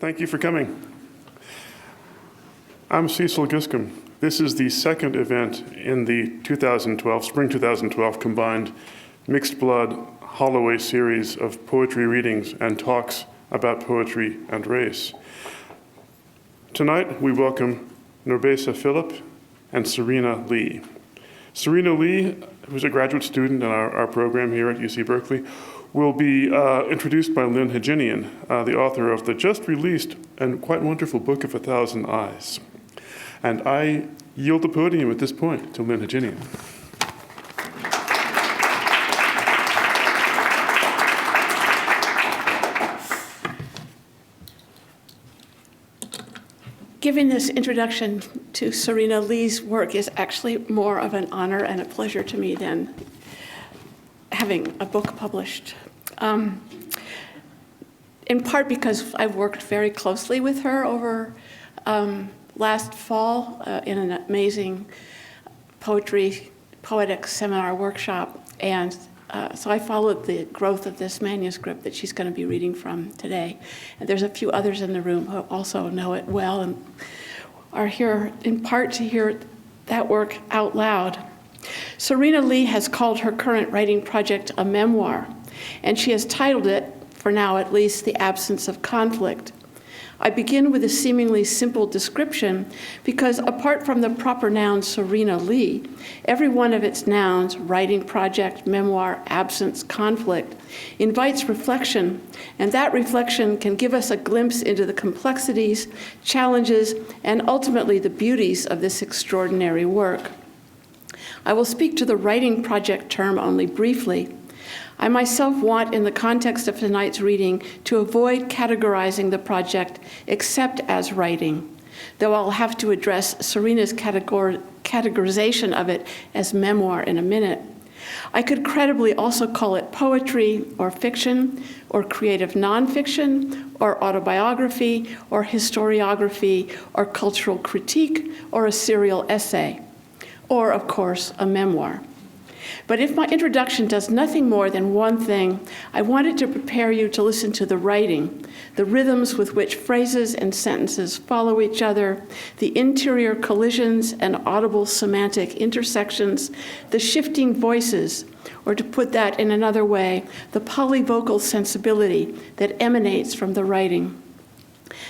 Thank you for coming. I'm Cecil Giscombe. This is the second event in the spring 2012 combined Mixed Blood Holloway series of poetry readings and talks about poetry and race. Tonight, we welcome NourbeSe Philip and Serena Lee. Serena Lee, who's a graduate student in our program here at UC Berkeley, will be introduced by Lynn Haginian, the author of the just released and quite wonderful book of 1,000 Eyes. And I yield the podium at this point to Lynn Haginian. Giving this introduction to Serena Lee's work is actually more of an honor and a pleasure to me than having a book published. In part because I've worked very closely with her over last fall in an amazing poetic seminar workshop. And so I followed the growth of this manuscript that she's going to be reading from today. And there's a few others in the room who also know it well and are here in part to hear that work out loud. Serena Lee has called her current writing project a memoir, and she has titled it, for now at least, The Absence of Conflict. I begin with a seemingly simple description because apart from the proper noun Serena Lee, every one of its nouns, writing project, memoir, absence, conflict, invites reflection, and that reflection can give us a glimpse into the complexities, challenges, and ultimately the beauties of this extraordinary work. I will speak to the writing project term only briefly. I myself want, in the context of tonight's reading, to avoid categorizing the project except as writing, though I'll have to address Serena's categorization of it as memoir in a minute. I could credibly also call it poetry or fiction or creative nonfiction or autobiography or historiography or cultural critique or a serial essay, or, of course, a memoir. But if my introduction does nothing more than one thing, I wanted to prepare you to listen to the writing, the rhythms with which phrases and sentences follow each other, the interior collisions and audible semantic intersections, the shifting voices, or to put that in another way, the polyvocal sensibility that emanates from the writing.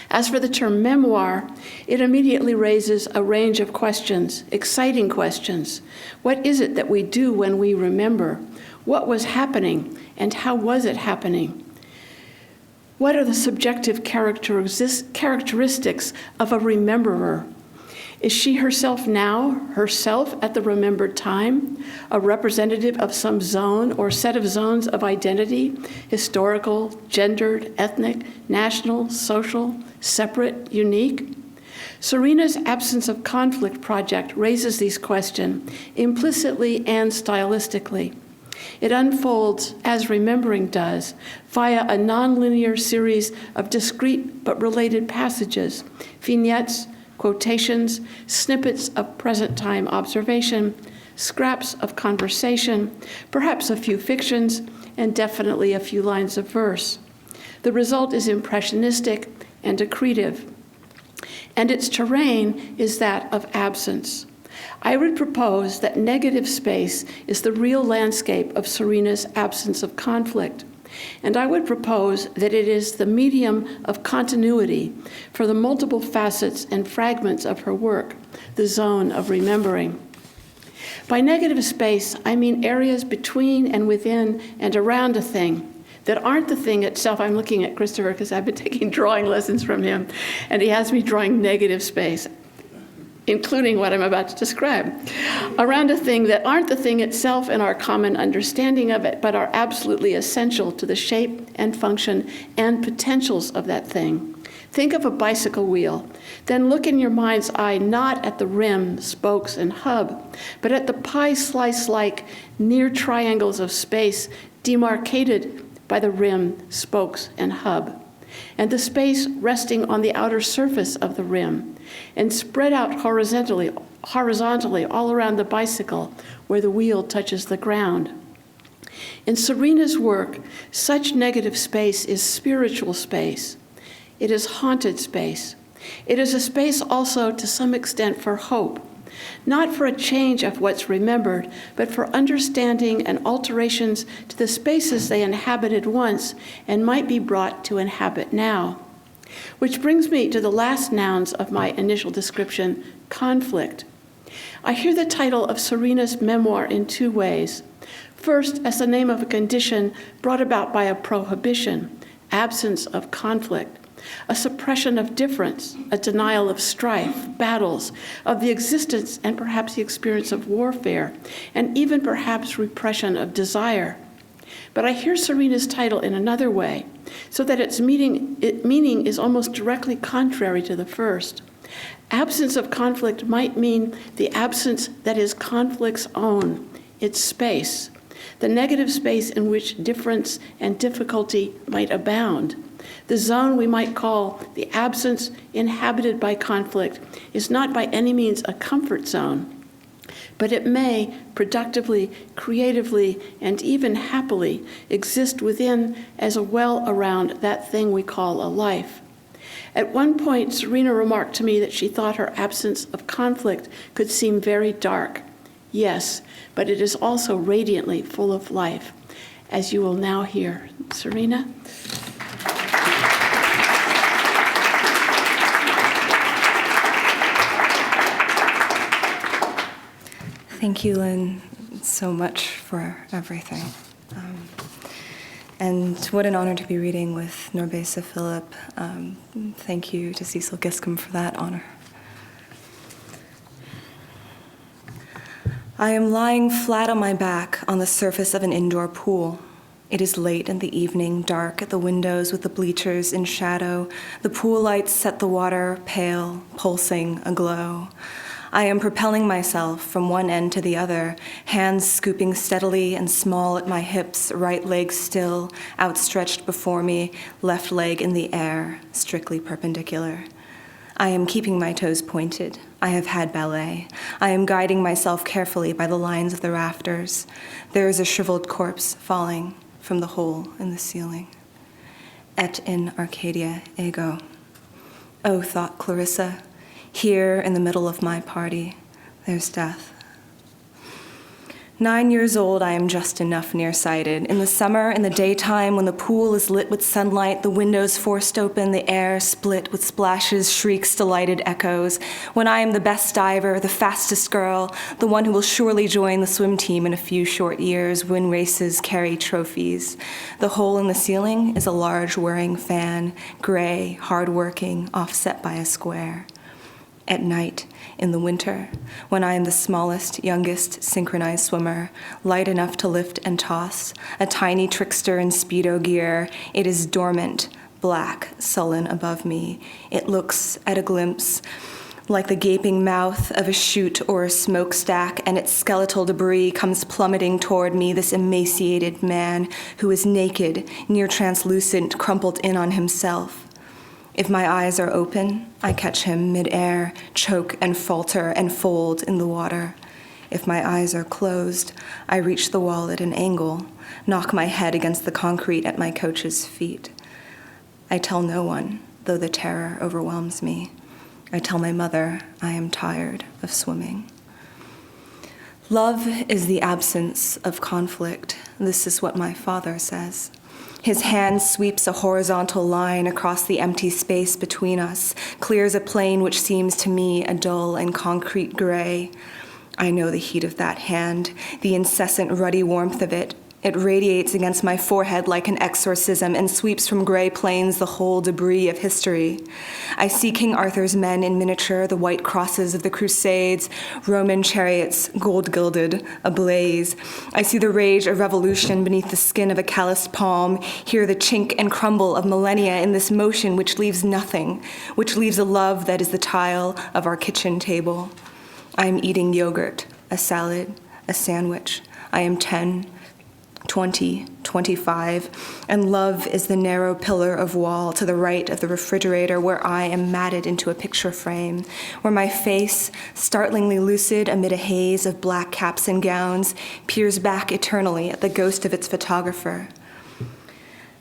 As for the term memoir, it immediately raises a range of questions, exciting questions. What is it that we do when we remember? What was happening, and how was it happening? What are the subjective characteristics of a rememberer? Is she herself at the remembered time, a representative of some zone or set of zones of identity, historical, gendered, ethnic, national, social, separate, unique? Serena's Absence of Conflict project raises these questions implicitly and stylistically. It unfolds, as remembering does, via a nonlinear series of discrete but related passages, vignettes, quotations, snippets of present-time observation, scraps of conversation, perhaps a few fictions, and definitely a few lines of verse. The result is impressionistic and accretive, and its terrain is that of absence. I would propose that negative space is the real landscape of Serena's Absence of Conflict, and I would propose that it is the medium of continuity for the multiple facets and fragments of her work, the zone of remembering. By negative space, I mean areas between and within and around a thing that aren't the thing itself. I'm looking at Christopher because I've been taking drawing lessons from him, and he has me drawing negative space, including what I'm about to describe, around a thing that aren't the thing itself in our common understanding of it, but are absolutely essential to the shape and function and potentials of that thing. Think of a bicycle wheel. Then look in your mind's eye not at the rim, spokes, and hub, but at the pie slice-like near triangles of space demarcated by the rim, spokes, and hub, and the space resting on the outer surface of the rim, and spread out horizontally all around the bicycle where the wheel touches the ground. In Serena's work, such negative space is spiritual space. It is haunted space. It is a space also, to some extent, for hope, not for a change of what's remembered, but for understanding and alterations to the spaces they inhabited once and might be brought to inhabit now. Which brings me to the last nouns of my initial description, conflict. I hear the title of Serena's memoir in two ways. First, as the name of a condition brought about by a prohibition, absence of conflict, a suppression of difference, a denial of strife, battles, of the existence and perhaps the experience of warfare, and even perhaps repression of desire. But I hear Serena's title in another way, so that its meaning is almost directly contrary to the first. Absence of conflict might mean the absence that is conflict's own, its space, the negative space in which difference and difficulty might abound. The zone we might call the absence inhabited by conflict is not by any means a comfort zone, but it may productively, creatively, and even happily exist within as a well around that thing we call a life. At one point, Serena remarked to me that she thought her absence of conflict could seem very dark. Yes, but it is also radiantly full of life, as you will now hear. Serena? Thank you, Lynn, so much for everything. And what an honor to be reading with NourbeSe Philip. Thank you to Cecil Giscombe for that honor. I am lying flat on my back on the surface of an indoor pool. It is late in the evening, dark at the windows with the bleachers in shadow. The pool lights set the water pale, pulsing, aglow. I am propelling myself from one end to the other, hands scooping steadily and small at my hips, right leg still, outstretched before me, left leg in the air, strictly perpendicular. I am keeping my toes pointed. I have had ballet. I am guiding myself carefully by the lines of the rafters. There is a shriveled corpse falling from the hole in the ceiling. Et in Arcadia ego. Oh, thought Clarissa, here in the middle of my party, there's death. 9 years old, I am just enough nearsighted. In the summer, in the daytime, when the pool is lit with sunlight, the windows forced open, the air split with splashes, shrieks, delighted echoes. When I am the best diver, the fastest girl, the one who will surely join the swim team in a few short years, win races, carry trophies. The hole in the ceiling is a large whirring fan, gray, hard-working, offset by a square. At night, in the winter, when I am the smallest, youngest synchronized swimmer, light enough to lift and toss, a tiny trickster in Speedo gear, it is dormant, black, sullen above me. It looks, at a glimpse, like the gaping mouth of a chute or a smokestack, and its skeletal debris comes plummeting toward me, this emaciated man who is naked, near translucent, crumpled in on himself. If my eyes are open, I catch him mid-air, choke and falter and fold in the water. If my eyes are closed, I reach the wall at an angle, knock my head against the concrete at my coach's feet. I tell no one, though the terror overwhelms me. I tell my mother I am tired of swimming. Love is the absence of conflict. This is what my father says. His hand sweeps a horizontal line across the empty space between us, clears a plane which seems to me a dull and concrete gray. I know the heat of that hand, the incessant ruddy warmth of it. It radiates against my forehead like an exorcism and sweeps from gray plains the whole debris of history. I see King Arthur's men in miniature, the white crosses of the Crusades, Roman chariots, gold-gilded, ablaze. I see the rage of revolution beneath the skin of a calloused palm, hear the chink and crumble of millennia in this motion which leaves nothing, which leaves a love that is the tile of our kitchen table. I am eating yogurt, a salad, a sandwich. I am 10, 20, 25, and love is the narrow pillar of wall to the right of the refrigerator where I am matted into a picture frame, where my face, startlingly lucid amid a haze of black caps and gowns, peers back eternally at the ghost of its photographer.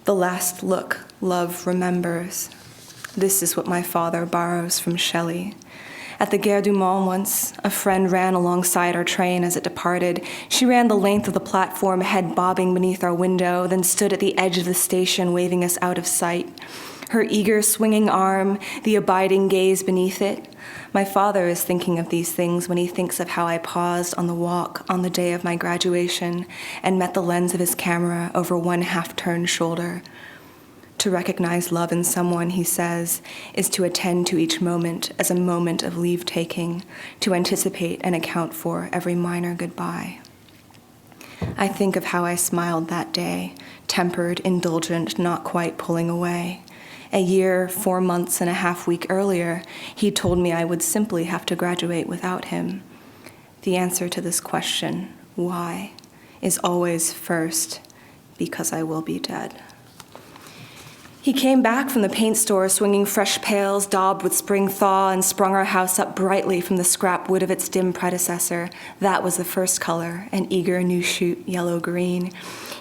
The last look love remembers. This is what my father borrows from Shelley. At the Gare du Mont once, a friend ran alongside our train as it departed. She ran the length of the platform, head bobbing beneath our window, then stood at the edge of the station, waving us out of sight. Her eager, swinging arm, the abiding gaze beneath it. My father is thinking of these things when he thinks of how I paused on the walk on the day of my graduation and met the lens of his camera over one half-turned shoulder. To recognize love in someone, he says, is to attend to each moment as a moment of leave-taking, to anticipate and account for every minor goodbye. I think of how I smiled that day, tempered, indulgent, not quite pulling away. A year, 4 months and a half week earlier, he told me I would simply have to graduate without him. The answer to this question, why, is always first, because I will be dead. He came back from the paint store swinging fresh pails daubed with spring thaw and sprung our house up brightly from the scrap wood of its dim predecessor. That was the first color, an eager new shoot, yellow-green.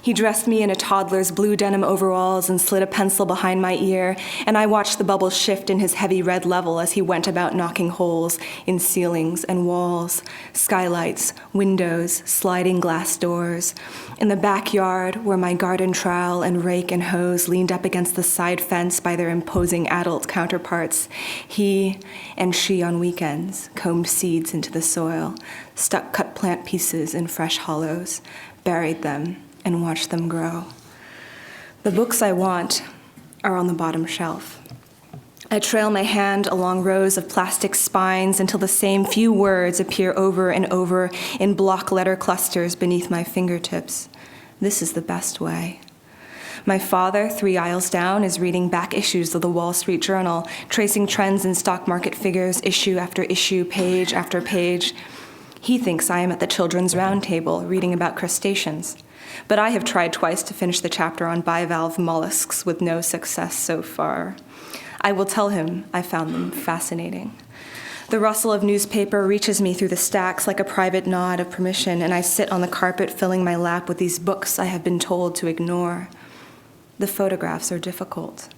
He dressed me in a toddler's blue denim overalls and slid a pencil behind my ear, and I watched the bubbles shift in his heavy red level as he went about knocking holes in ceilings and walls, skylights, windows, sliding glass doors. In the backyard, where my garden trowel and rake and hose leaned up against the side fence by their imposing adult counterparts, he and she on weekends combed seeds into the soil, stuck cut plant pieces in fresh hollows, buried them, and watched them grow. The books I want are on the bottom shelf. I trail my hand along rows of plastic spines until the same few words appear over and over in block letter clusters beneath my fingertips. This is the best way. My father, 3 aisles down, is reading back issues of the Wall Street Journal, tracing trends in stock market figures, issue after issue, page after page. He thinks I am at the Children's Round Table, reading about crustaceans. But I have tried twice to finish the chapter on bivalve mollusks with no success so far. I will tell him I found them fascinating. The rustle of newspaper reaches me through the stacks like a private nod of permission, and I sit on the carpet filling my lap with these books I have been told to ignore. The photographs are difficult.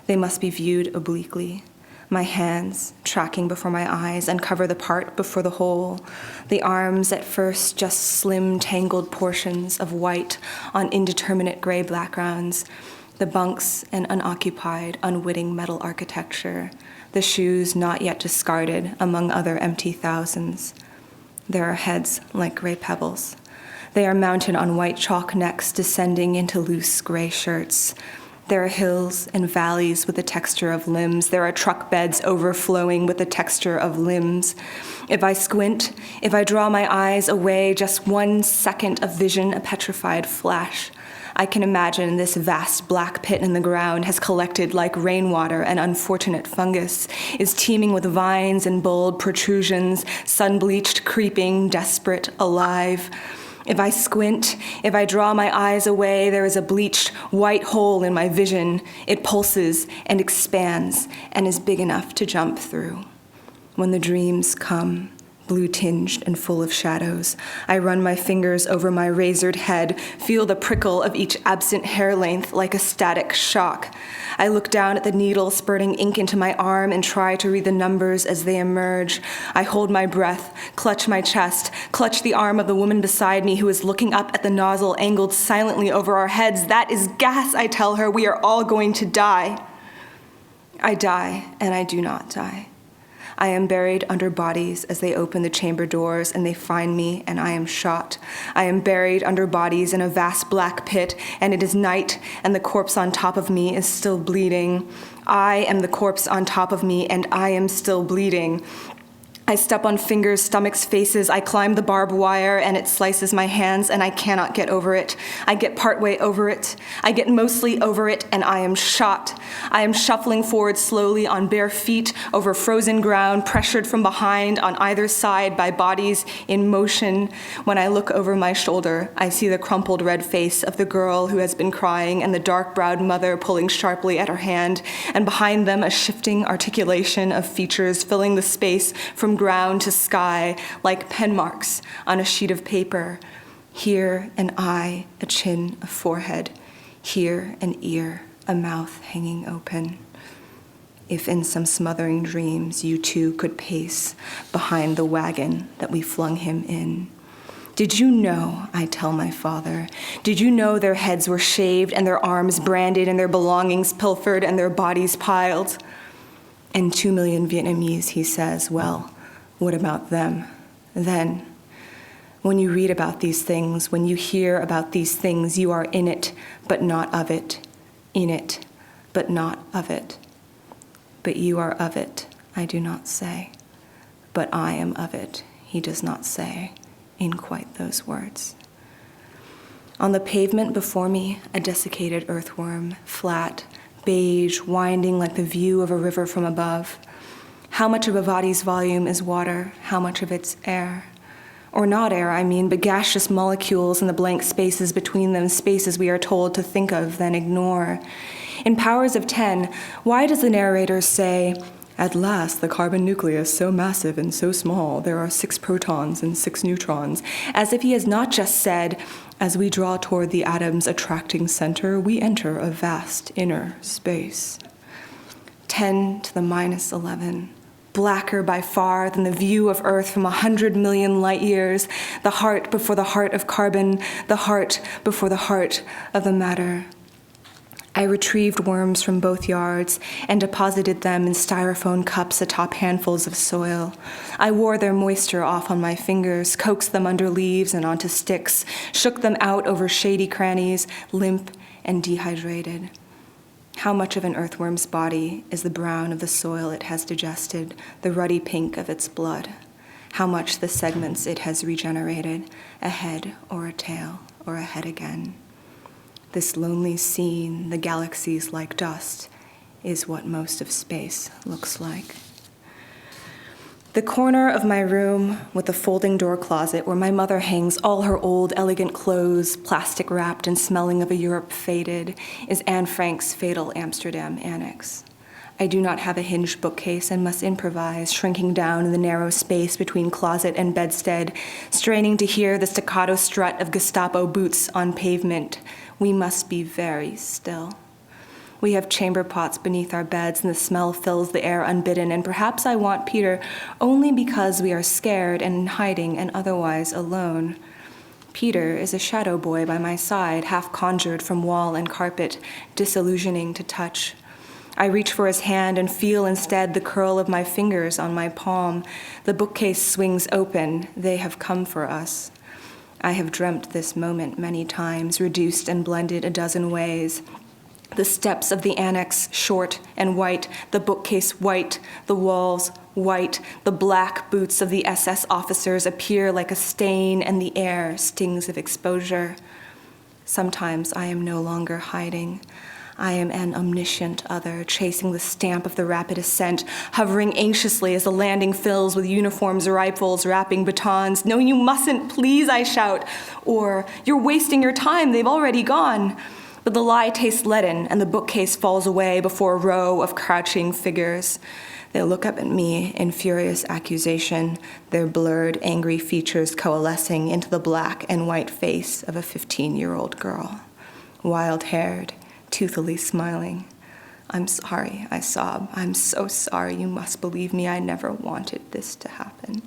They must be viewed obliquely. My hands, tracking before my eyes, uncover the part before the whole. The arms, at first just slim, tangled portions of white on indeterminate gray backgrounds. The bunks and unoccupied, unwitting metal architecture. The shoes not yet discarded among other empty thousands. There are heads like gray pebbles. They are mounted on white chalk necks descending into loose gray shirts. There are hills and valleys with the texture of limbs. There are truck beds overflowing with the texture of limbs. If I squint, if I draw my eyes away, just 1 second of vision, a petrified flash, I can imagine this vast black pit in the ground has collected like rainwater and unfortunate fungus, is teeming with vines and bold protrusions, sun-bleached, creeping, desperate, alive. If I squint, if I draw my eyes away, there is a bleached white hole in my vision. It pulses and expands and is big enough to jump through. When the dreams come, blue-tinged and full of shadows, I run my fingers over my razored head, feel the prickle of each absent hair length like a static shock. I look down at the needle spurting ink into my arm and try to read the numbers as they emerge. I hold my breath, clutch my chest, clutch the arm of the woman beside me who is looking up at the nozzle angled silently over our heads. That is gas, I tell her. We are all going to die. I die, and I do not die. I am buried under bodies as they open the chamber doors and they find me and I am shot. I am buried under bodies in a vast black pit and it is night and the corpse on top of me is still bleeding. I am the corpse on top of me and I am still bleeding. I step on fingers, stomachs, faces. I climb the barbed wire and it slices my hands and I cannot get over it. I get partway over it. I get mostly over it and I am shot. I am shuffling forward slowly on bare feet over frozen ground, pressured from behind on either side by bodies in motion. When I look over my shoulder, I see the crumpled red face of the girl who has been crying and the dark-browed mother pulling sharply at her hand, and behind them a shifting articulation of features filling the space from ground to sky like pen marks on a sheet of paper. Here an eye, a chin, a forehead. Here an ear, a mouth hanging open. if in some smothering dreams you too could pace behind the wagon that we flung him in. Did you know, I tell my father, did you know their heads were shaved and their arms branded and their belongings pilfered and their bodies piled? And 2 million Vietnamese, he says, well, what about them? Then, when you read about these things, when you hear about these things, you are in it, but not of it, in it, but not of it. But you are of it, I do not say. But I am of it, he does not say, in quite those words. On the pavement before me, a desiccated earthworm, flat, beige, winding like the view of a river from above. How much of a body's volume is water? How much of it's air? Or not air, I mean, but gaseous molecules and the blank spaces between them, spaces we are told to think of, then ignore. In Powers of 10, why does the narrator say, at last, the carbon nucleus, so massive and so small, there are 6 protons and 6 neutrons, as if he has not just said, as we draw toward the atom's attracting center, we enter a vast inner space. 10 to the minus 11, blacker by far than the view of Earth from 100 million light years, the heart before the heart of carbon, the heart before the heart of the matter. I retrieved worms from both yards and deposited them in styrofoam cups atop handfuls of soil. I wore their moisture off on my fingers, coaxed them under leaves and onto sticks, shook them out over shady crannies, limp and dehydrated. How much of an earthworm's body is the brown of the soil it has digested, the ruddy pink of its blood? How much the segments it has regenerated, a head or a tail or a head again? This lonely scene, the galaxies like dust, is what most of space looks like. The corner of my room with the folding door closet where my mother hangs all her old, elegant clothes, plastic wrapped and smelling of a Europe faded, is Anne Frank's fatal Amsterdam annex. I do not have a hinged bookcase and must improvise, shrinking down in the narrow space between closet and bedstead, straining to hear the staccato strut of Gestapo boots on pavement. We must be very still. We have chamber pots beneath our beds, and the smell fills the air unbidden, and perhaps I want Peter only because we are scared and in hiding and otherwise alone. Peter is a shadow boy by my side, half conjured from wall and carpet, disillusioning to touch. I reach for his hand and feel instead the curl of my fingers on my palm. The bookcase swings open. They have come for us. I have dreamt this moment many times, reduced and blended a dozen ways. The steps of the annex, short and white, the bookcase white, the walls white, the black boots of the SS officers appear like a stain, and the air stings of exposure. Sometimes I am no longer hiding. I am an omniscient other, chasing the stamp of the rapid ascent, hovering anxiously as the landing fills with uniforms, rifles, wrapping batons. No, you mustn't, please, I shout. Or, you're wasting your time, they've already gone. But the lie tastes leaden, and the bookcase falls away before a row of crouching figures. They look up at me in furious accusation, their blurred, angry features coalescing into the black and white face of a 15-year-old girl, wild-haired, toothily smiling. I'm sorry, I sob. I'm so sorry. You must believe me. I never wanted this to happen.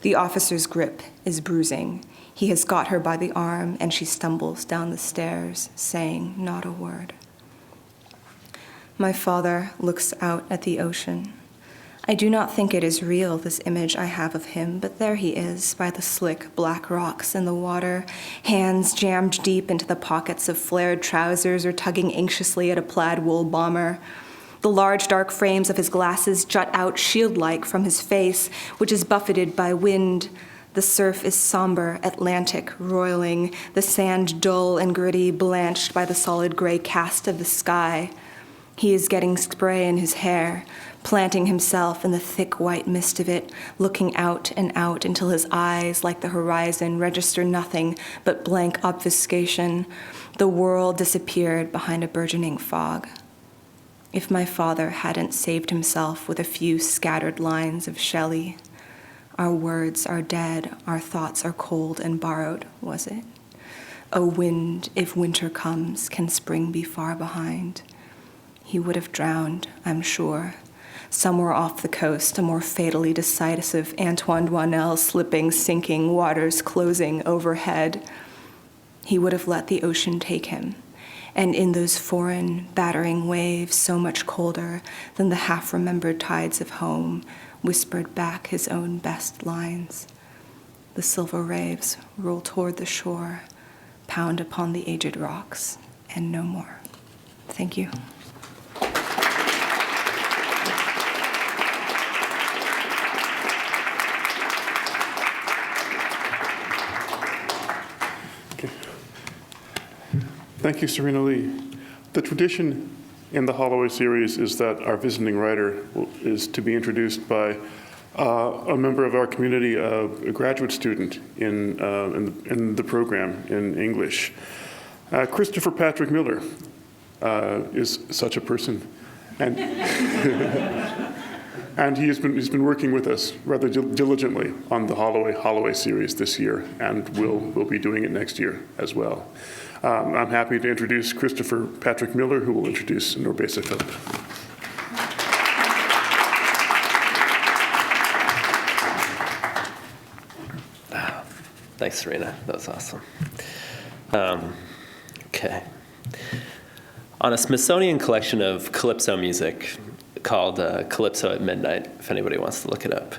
The officer's grip is bruising. He has got her by the arm, and she stumbles down the stairs, saying not a word. My father looks out at the ocean. I do not think it is real, this image I have of him, but there he is, by the slick black rocks in the water, hands jammed deep into the pockets of flared trousers or tugging anxiously at a plaid wool bomber. The large dark frames of his glasses jut out shield-like from his face, which is buffeted by wind. The surf is somber, Atlantic, roiling, the sand dull and gritty, blanched by the solid gray cast of the sky. He is getting spray in his hair, planting himself in the thick white mist of it, looking out and out until his eyes, like the horizon, register nothing but blank obfuscation. The world disappeared behind a burgeoning fog. If my father hadn't saved himself with a few scattered lines of Shelley, our words are dead, our thoughts are cold and borrowed, was it? O wind, if winter comes, can spring be far behind? He would have drowned, I'm sure. Somewhere off the coast, a more fatally decisive Antoine Doinel slipping, sinking, waters closing overhead. He would have let the ocean take him, and in those foreign, battering waves, so much colder than the half-remembered tides of home, whispered back his own best lines. The silver waves roll toward the shore, pound upon the aged rocks, and no more. Thank you. Thank you, Serena Lee. The tradition in the Holloway series is that our visiting writer is to be introduced by a member of our community, a graduate student in the program in English. Christopher Patrick Miller is such a person, and and he's been working with us rather diligently on the Holloway series this year, and will be doing it next year as well. I'm happy to introduce Christopher Patrick Miller, who will introduce NourbeSe Philip. Thanks, Serena. That was awesome. Okay. On a Smithsonian collection of calypso music called Calypso at Midnight, if anybody wants to look it up,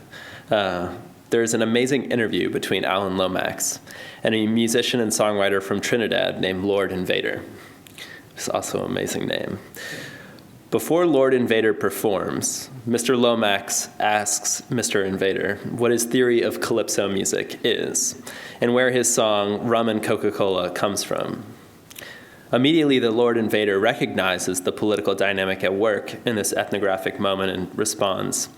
there's an amazing interview between Alan Lomax and a musician and songwriter from Trinidad named Lord Invader. It's also an amazing name. Before Lord Invader performs, Mr. Lomax asks Mr. Invader what his theory of calypso music is and where his song Rum and Coca-Cola comes from. Immediately, the Lord Invader recognizes the political dynamic at work in this ethnographic moment and responds,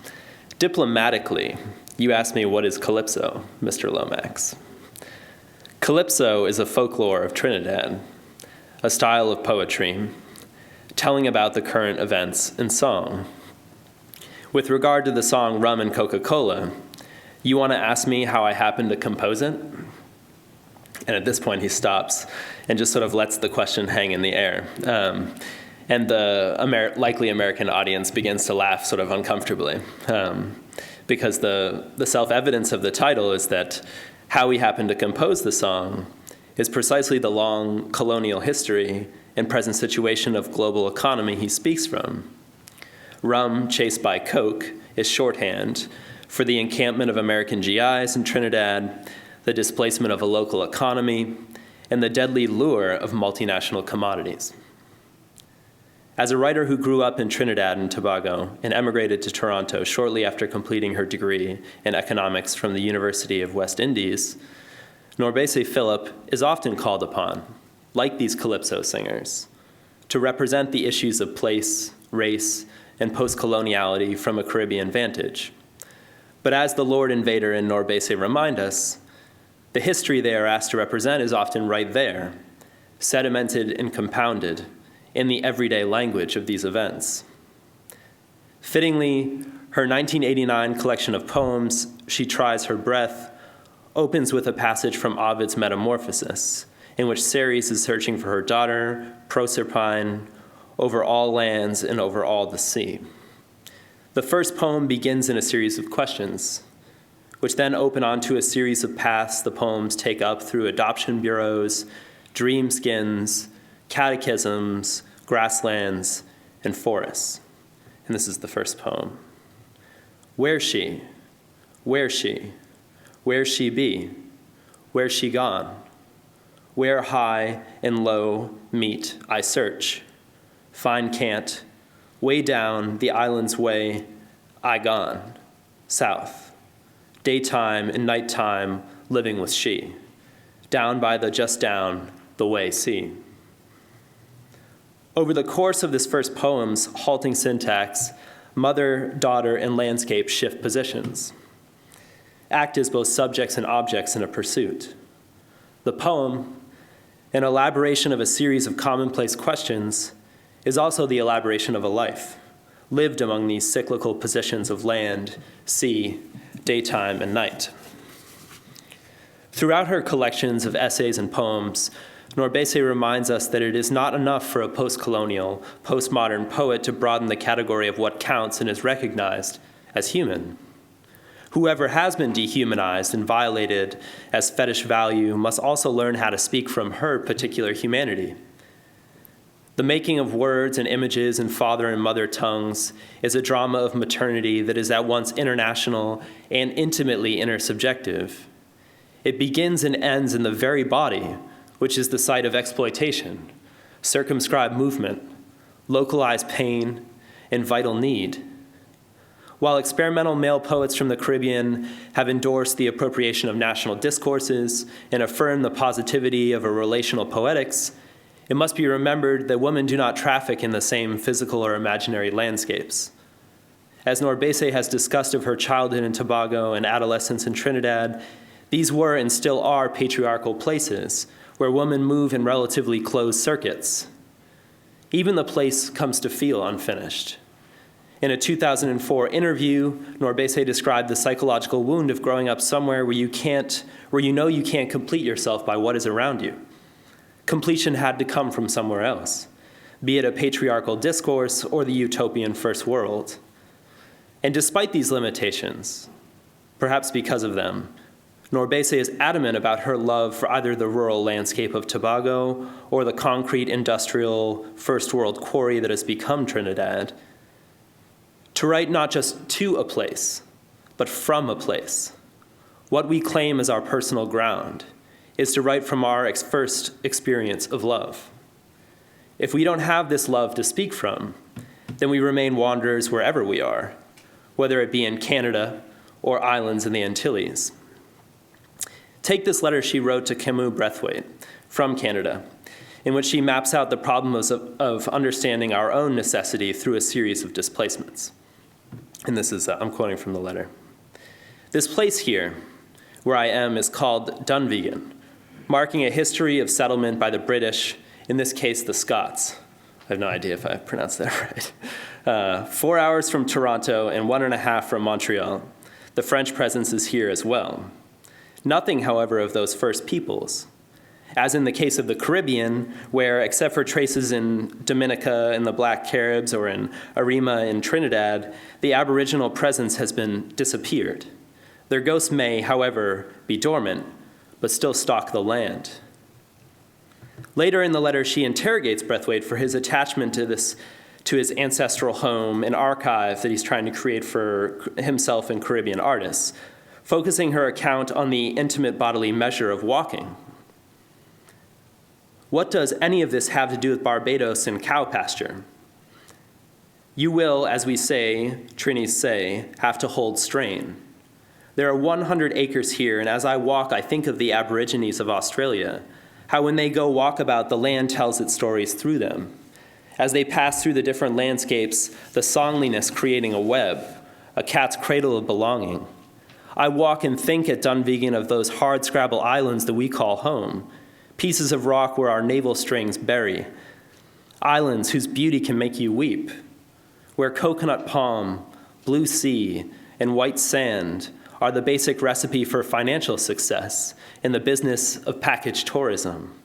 "Diplomatically, you ask me what is calypso, Mr. Lomax. Calypso is a folklore of Trinidad, a style of poetry, telling about the current events in song. With regard to the song Rum and Coca-Cola, you want to ask me how I happened to compose it?" And at this point, he stops and just sort of lets the question hang in the air. And the likely American audience begins to laugh sort of uncomfortably, because the self-evidence of the title is that how he happened to compose the song is precisely the long colonial history and present situation of global economy he speaks from. Rum chased by Coke is shorthand for the encampment of American GIs in Trinidad, the displacement of a local economy, and the deadly lure of multinational commodities. As a writer who grew up in Trinidad and Tobago and emigrated to Toronto shortly after completing her degree in economics from the University of West Indies, NourbeSe Philip is often called upon, like these calypso singers, to represent the issues of place, race, and post-coloniality from a Caribbean vantage. But as the Lord Invader and NourbeSe remind us, the history they are asked to represent is often right there, sedimented and compounded in the everyday language of these events. Fittingly, her 1989 collection of poems, She Tries Her Breath, opens with a passage from Ovid's Metamorphosis, in which Ceres is searching for her daughter, Proserpine, over all lands and over all the sea. The first poem begins in a series of questions, which then open onto a series of paths the poems take up through adoption bureaus, dream skins, catechisms, grasslands, and forests. And this is the first poem. Where's she? Where's she? Where's she be? Where's she gone? Where high and low meet I search. Find can't. Way down the island's way I gone. South. Daytime and nighttime living with she. Down by the just down the way see. Over the course of this first poem's halting syntax, mother, daughter, and landscape shift positions, act as both subjects and objects in a pursuit. The poem, an elaboration of a series of commonplace questions, is also the elaboration of a life, lived among these cyclical positions of land, sea, daytime, and night. Throughout her collections of essays and poems, NourbeSe reminds us that it is not enough for a post-colonial, postmodern poet to broaden the category of what counts and is recognized as human. Whoever has been dehumanized and violated as fetish value must also learn how to speak from her particular humanity. The making of words and images in father and mother tongues is a drama of maternity that is at once international and intimately intersubjective. It begins and ends in the very body, which is the site of exploitation, circumscribed movement, localized pain, and vital need. While experimental male poets from the Caribbean have endorsed the appropriation of national discourses and affirmed the positivity of a relational poetics, it must be remembered that women do not traffic in the same physical or imaginary landscapes. As NourbeSe has discussed of her childhood in Tobago and adolescence in Trinidad, these were and still are patriarchal places where women move in relatively closed circuits. Even the place comes to feel unfinished. In a 2004 interview, NourbeSe described the psychological wound of growing up somewhere where you know you can't complete yourself by what is around you. Completion had to come from somewhere else, be it a patriarchal discourse or the utopian first world. And despite these limitations, perhaps because of them, NourbeSe is adamant about her love for either the rural landscape of Tobago or the concrete industrial first world quarry that has become Trinidad. To write not just to a place, but from a place. What we claim as our personal ground is to write from our first experience of love. If we don't have this love to speak from, then we remain wanderers wherever we are, whether it be in Canada or islands in the Antilles. Take this letter she wrote to Camus Braithwaite from Canada, in which she maps out the problems of understanding our own necessity through a series of displacements. And this is, I'm quoting from the letter. This place here, where I am, is called Dunvegan, marking a history of settlement by the British, in this case, the Scots. I have no idea if I pronounced that right. 4 hours from Toronto and 1.5 from Montreal. The French presence is here as well. Nothing, however, of those first peoples. As in the case of the Caribbean, where, except for traces in Dominica in the Black Caribs or in Arima in Trinidad, the Aboriginal presence has been disappeared. Their ghosts may, however, be dormant, but still stalk the land. Later in the letter, she interrogates Braithwaite for his attachment to his ancestral home, an archive that he's trying to create for himself and Caribbean artists, focusing her account on the intimate bodily measure of walking. What does any of this have to do with Barbados and cow pasture? You will, as we say, Trinis say, have to hold strain. There are 100 acres here, and as I walk, I think of the Aborigines of Australia, how when they go walkabout, the land tells its stories through them. As they pass through the different landscapes, the songliness creating a web, a cat's cradle of belonging. I walk and think at Dunvegan of those hard-scrabble islands that we call home, pieces of rock where our navel strings bury, islands whose beauty can make you weep, where coconut palm, blue sea, and white sand are the basic recipe for financial success in the business of package tourism.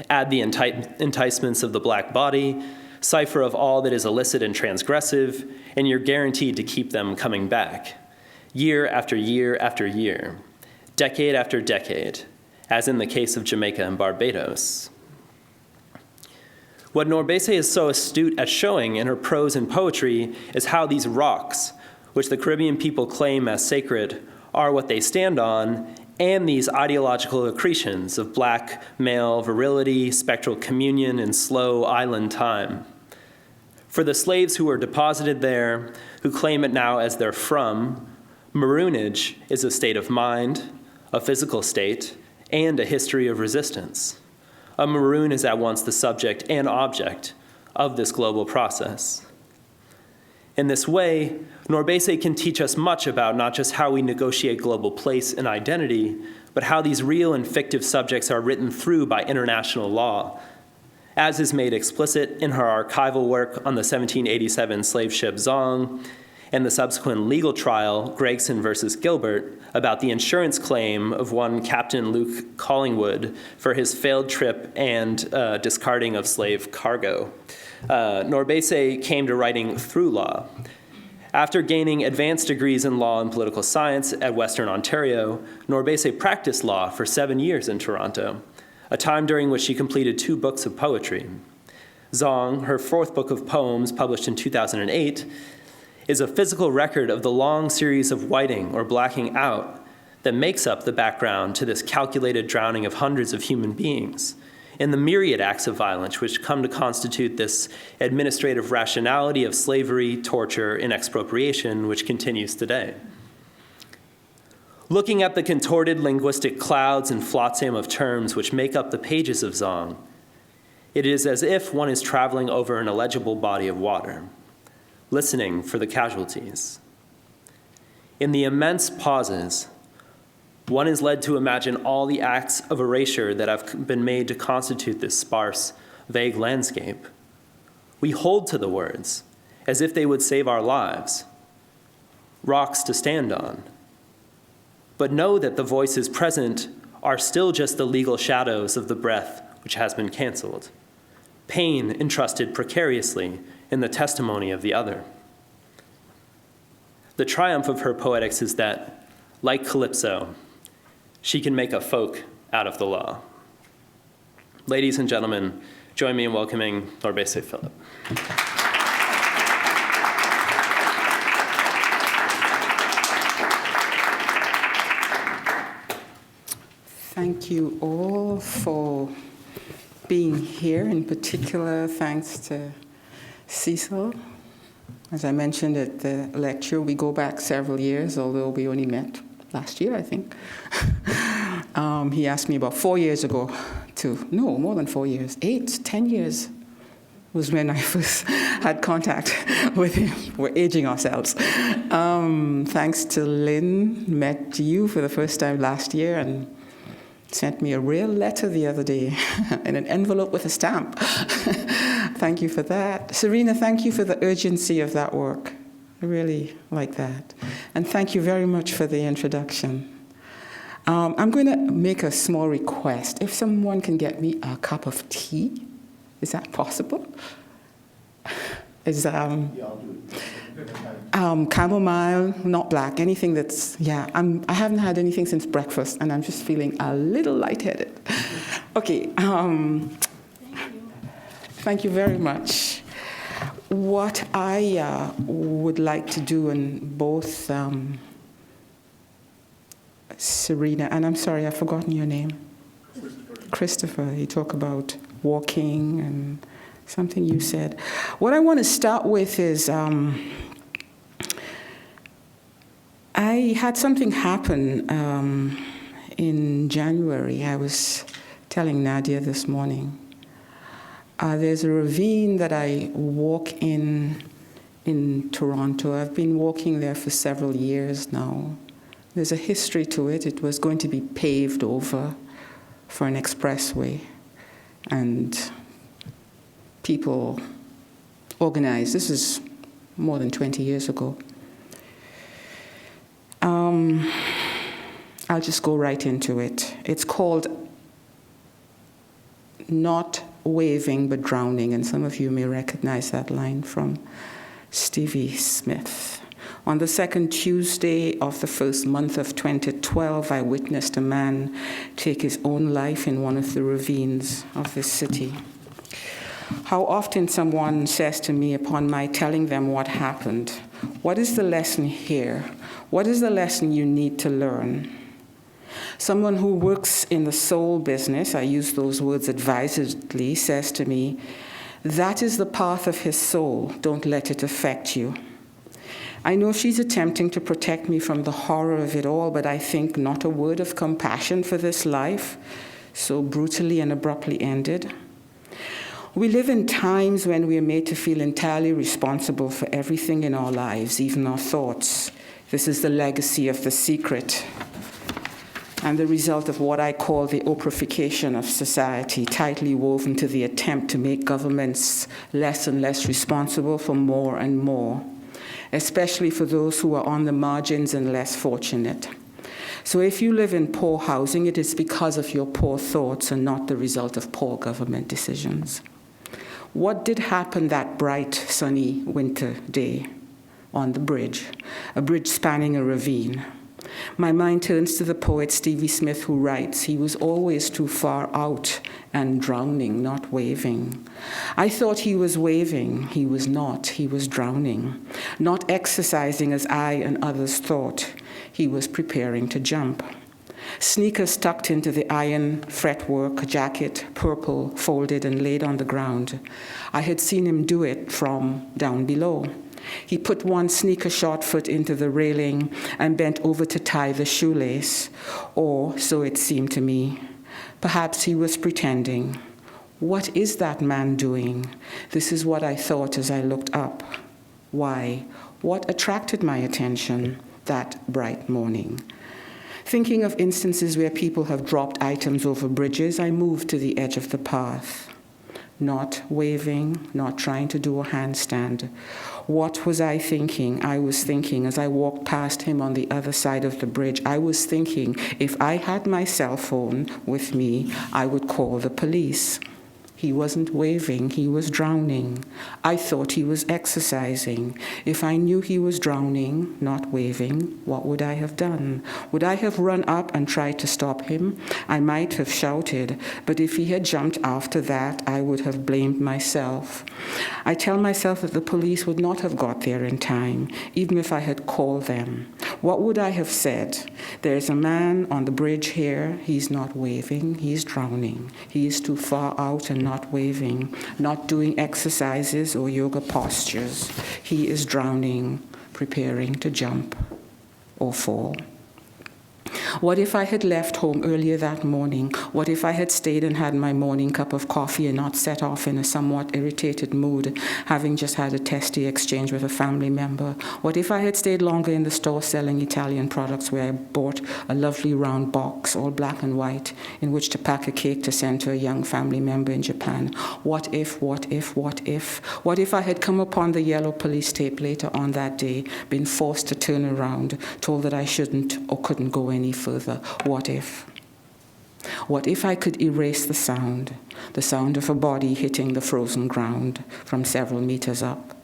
Add the enticements of the black body, cipher of all that is illicit and transgressive, and you're guaranteed to keep them coming back. Year after year after year, decade after decade, as in the case of Jamaica and Barbados. What NourbeSe is so astute at showing in her prose and poetry is how these rocks, which the Caribbean people claim as sacred, are what they stand on, and these ideological accretions of black male virility, spectral communion, and slow island time. For the slaves who were deposited there, who claim it now as their from, maroonage is a state of mind, a physical state, and a history of resistance. A maroon is at once the subject and object of this global process. In this way, NourbeSe can teach us much about not just how we negotiate global place and identity, but how these real and fictive subjects are written through by international law, as is made explicit in her archival work on the 1787 slave ship Zong, and the subsequent legal trial, Gregson versus Gilbert, about the insurance claim of one Captain Luke Collingwood for his failed trip and discarding of slave cargo. NourbeSe came to writing through law. After gaining advanced degrees in law and political science at Western Ontario, NourbeSe practiced law for 7 years in Toronto, a time during which she completed 2 books of poetry. Zong, her 4th book of poems published in 2008, is a physical record of the long series of whiting or blacking out that makes up the background to this calculated drowning of hundreds of human beings, and the myriad acts of violence which come to constitute this administrative rationality of slavery, torture, and expropriation which continues today. Looking at the contorted linguistic clouds and flotsam of terms which make up the pages of Zong, it is as if one is traveling over an illegible body of water, listening for the casualties. In the immense pauses, one is led to imagine all the acts of erasure that have been made to constitute this sparse, vague landscape. We hold to the words as if they would save our lives, rocks to stand on, but know that the voices present are still just the legal shadows of the breath which has been canceled, pain entrusted precariously in the testimony of the other. The triumph of her poetics is that, like Calypso, she can make a folk out of the law. Ladies and gentlemen, join me in welcoming NourbeSe Philip. Thank you all for being here. In particular, thanks to Cecil. As I mentioned at the lecture, we go back several years, although we only met last year, I think. He asked me about 4 years ago no, more than 4 years, 10 years was when I first had contact with him. We're aging ourselves. Thanks to Lynn, met you for the first time last year and sent me a real letter the other day in an envelope with a stamp. Thank you for that. Serena, thank you for the urgency of that work. I really like that. And thank you very much for the introduction. I'm going to make a small request. If someone can get me a cup of tea, is that possible? Chamomile, not black, anything that's, I haven't had anything since breakfast, and I'm just feeling a little lightheaded. Okay, thank you very much. What I would like to do in both Serena, and I'm sorry, I've forgotten your name. Christopher, you talk about walking and something you said. What I want to start with is I had something happen in January. I was telling Nadia this morning. There's a ravine that I walk in Toronto. I've been walking there for several years now. There's a history to it. It was going to be paved over for an expressway, and people organized. This is more than 20 years ago. I'll just go right into it. It's called Not Waving but Drowning, and some of you may recognize that line from Stevie Smith. On the second Tuesday of the first month of 2012, I witnessed a man take his own life in one of the ravines of this city. How often someone says to me upon my telling them what happened, "What is the lesson here? What is the lesson you need to learn?" Someone who works in the soul business, I use those words advisedly, says to me, "That is the path of his soul. Don't let it affect you." I know she's attempting to protect me from the horror of it all, but I think not a word of compassion for this life, so brutally and abruptly ended. We live in times when we are made to feel entirely responsible for everything in our lives, even our thoughts. This is the legacy of The Secret and the result of what I call the Oprahfication of society, tightly woven to the attempt to make governments less and less responsible for more and more. especially for those who are on the margins and less fortunate. So if you live in poor housing, it is because of your poor thoughts and not the result of poor government decisions. What did happen that bright, sunny winter day on the bridge, a bridge spanning a ravine? My mind turns to the poet Stevie Smith, who writes, "He was always too far out and drowning, not waving." I thought he was waving. He was not. He was drowning, not exercising as I and others thought. He was preparing to jump. Sneakers tucked into the iron fretwork, jacket, purple, folded and laid on the ground. I had seen him do it from down below. He put one sneaker-shod foot into the railing and bent over to tie the shoelace, or so it seemed to me. Perhaps he was pretending. What is that man doing? This is what I thought as I looked up. Why? What attracted my attention that bright morning? Thinking of instances where people have dropped items over bridges, I moved to the edge of the path. Not waving, not trying to do a handstand. What was I thinking? I was thinking as I walked past him on the other side of the bridge, I was thinking if I had my cell phone with me, I would call the police. He wasn't waving, he was drowning. I thought he was exercising. If I knew he was drowning, not waving, what would I have done? Would I have run up and tried to stop him? I might have shouted, but if he had jumped after that, I would have blamed myself. I tell myself that the police would not have got there in time, even if I had called them. What would I have said? There's a man on the bridge here. He's not waving. He's drowning. He is too far out and not waving, not doing exercises or yoga postures. He is drowning, preparing to jump or fall. What if I had left home earlier that morning? What if I had stayed and had my morning cup of coffee and not set off in a somewhat irritated mood, having just had a testy exchange with a family member? What if I had stayed longer in the store selling Italian products where I bought a lovely round box, all black and white, in which to pack a cake to send to a young family member in Japan? What if? What if I had come upon the yellow police tape later on that day, been forced to turn around, told that I shouldn't or couldn't go any further? What if? What if I could erase the sound of a body hitting the frozen ground from several meters up?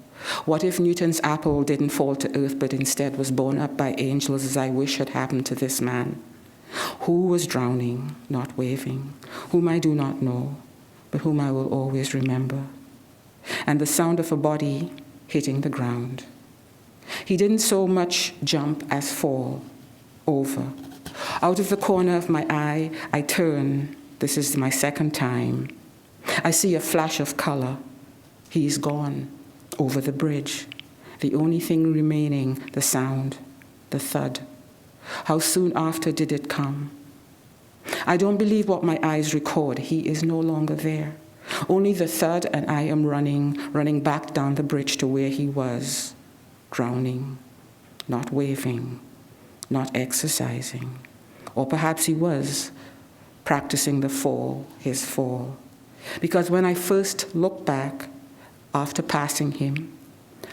What if Newton's apple didn't fall to earth but instead was borne up by angels, as I wish had happened to this man? Who was drowning, not waving, whom I do not know, but whom I will always remember? And the sound of a body hitting the ground. He didn't so much jump as fall over. Out of the corner of my eye, I turn. This is my second time. I see a flash of color. He's gone over the bridge. The only thing remaining, the sound, the thud. How soon after did it come? I don't believe what my eyes record. He is no longer there. Only the thud, and I am running back down the bridge to where he was, drowning, not waving, not exercising. Or perhaps he was practicing the fall, his fall. Because when I first looked back, after passing him,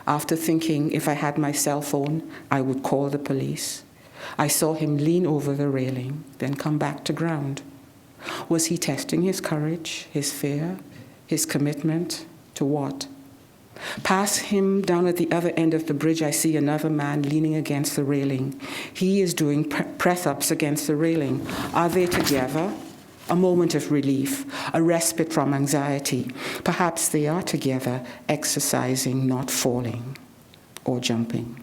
after thinking if I had my cell phone, I would call the police, I saw him lean over the railing, then come back to ground. Was he testing his courage, his fear, his commitment to what? Past him, down at the other end of the bridge, I see another man leaning against the railing. He is doing press-ups against the railing. Are they together? A moment of relief, a respite from anxiety. Perhaps they are together, exercising, not falling or jumping.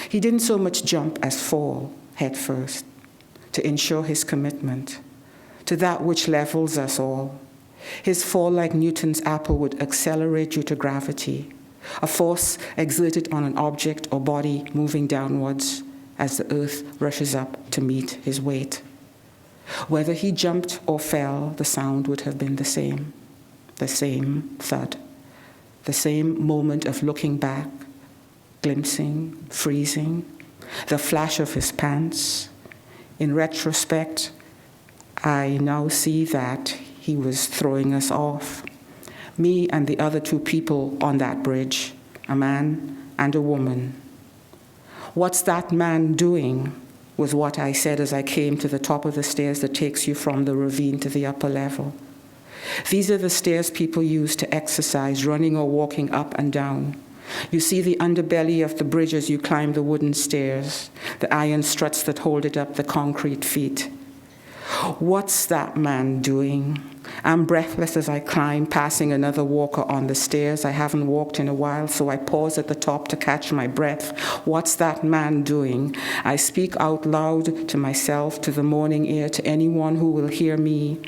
He didn't so much jump as fall head first to ensure his commitment to that which levels us all. His fall, like Newton's apple, would accelerate due to gravity, a force exerted on an object or body moving downwards as the earth rushes up to meet his weight. Whether he jumped or fell, the sound would have been the same thud, the same moment of looking back, glimpsing, freezing, the flash of his pants. In retrospect, I now see that he was throwing us off. Me and the other two people on that bridge, a man and a woman. What's that man doing was what I said as I came to the top of the stairs that takes you from the ravine to the upper level. These are the stairs people use to exercise, running or walking up and down. You see the underbelly of the bridge as you climb the wooden stairs, the iron struts that hold it up the concrete feet. What's that man doing? I'm breathless as I climb, passing another walker on the stairs. I haven't walked in a while, so I pause at the top to catch my breath. What's that man doing? I speak out loud to myself, to the morning air, to anyone who will hear me.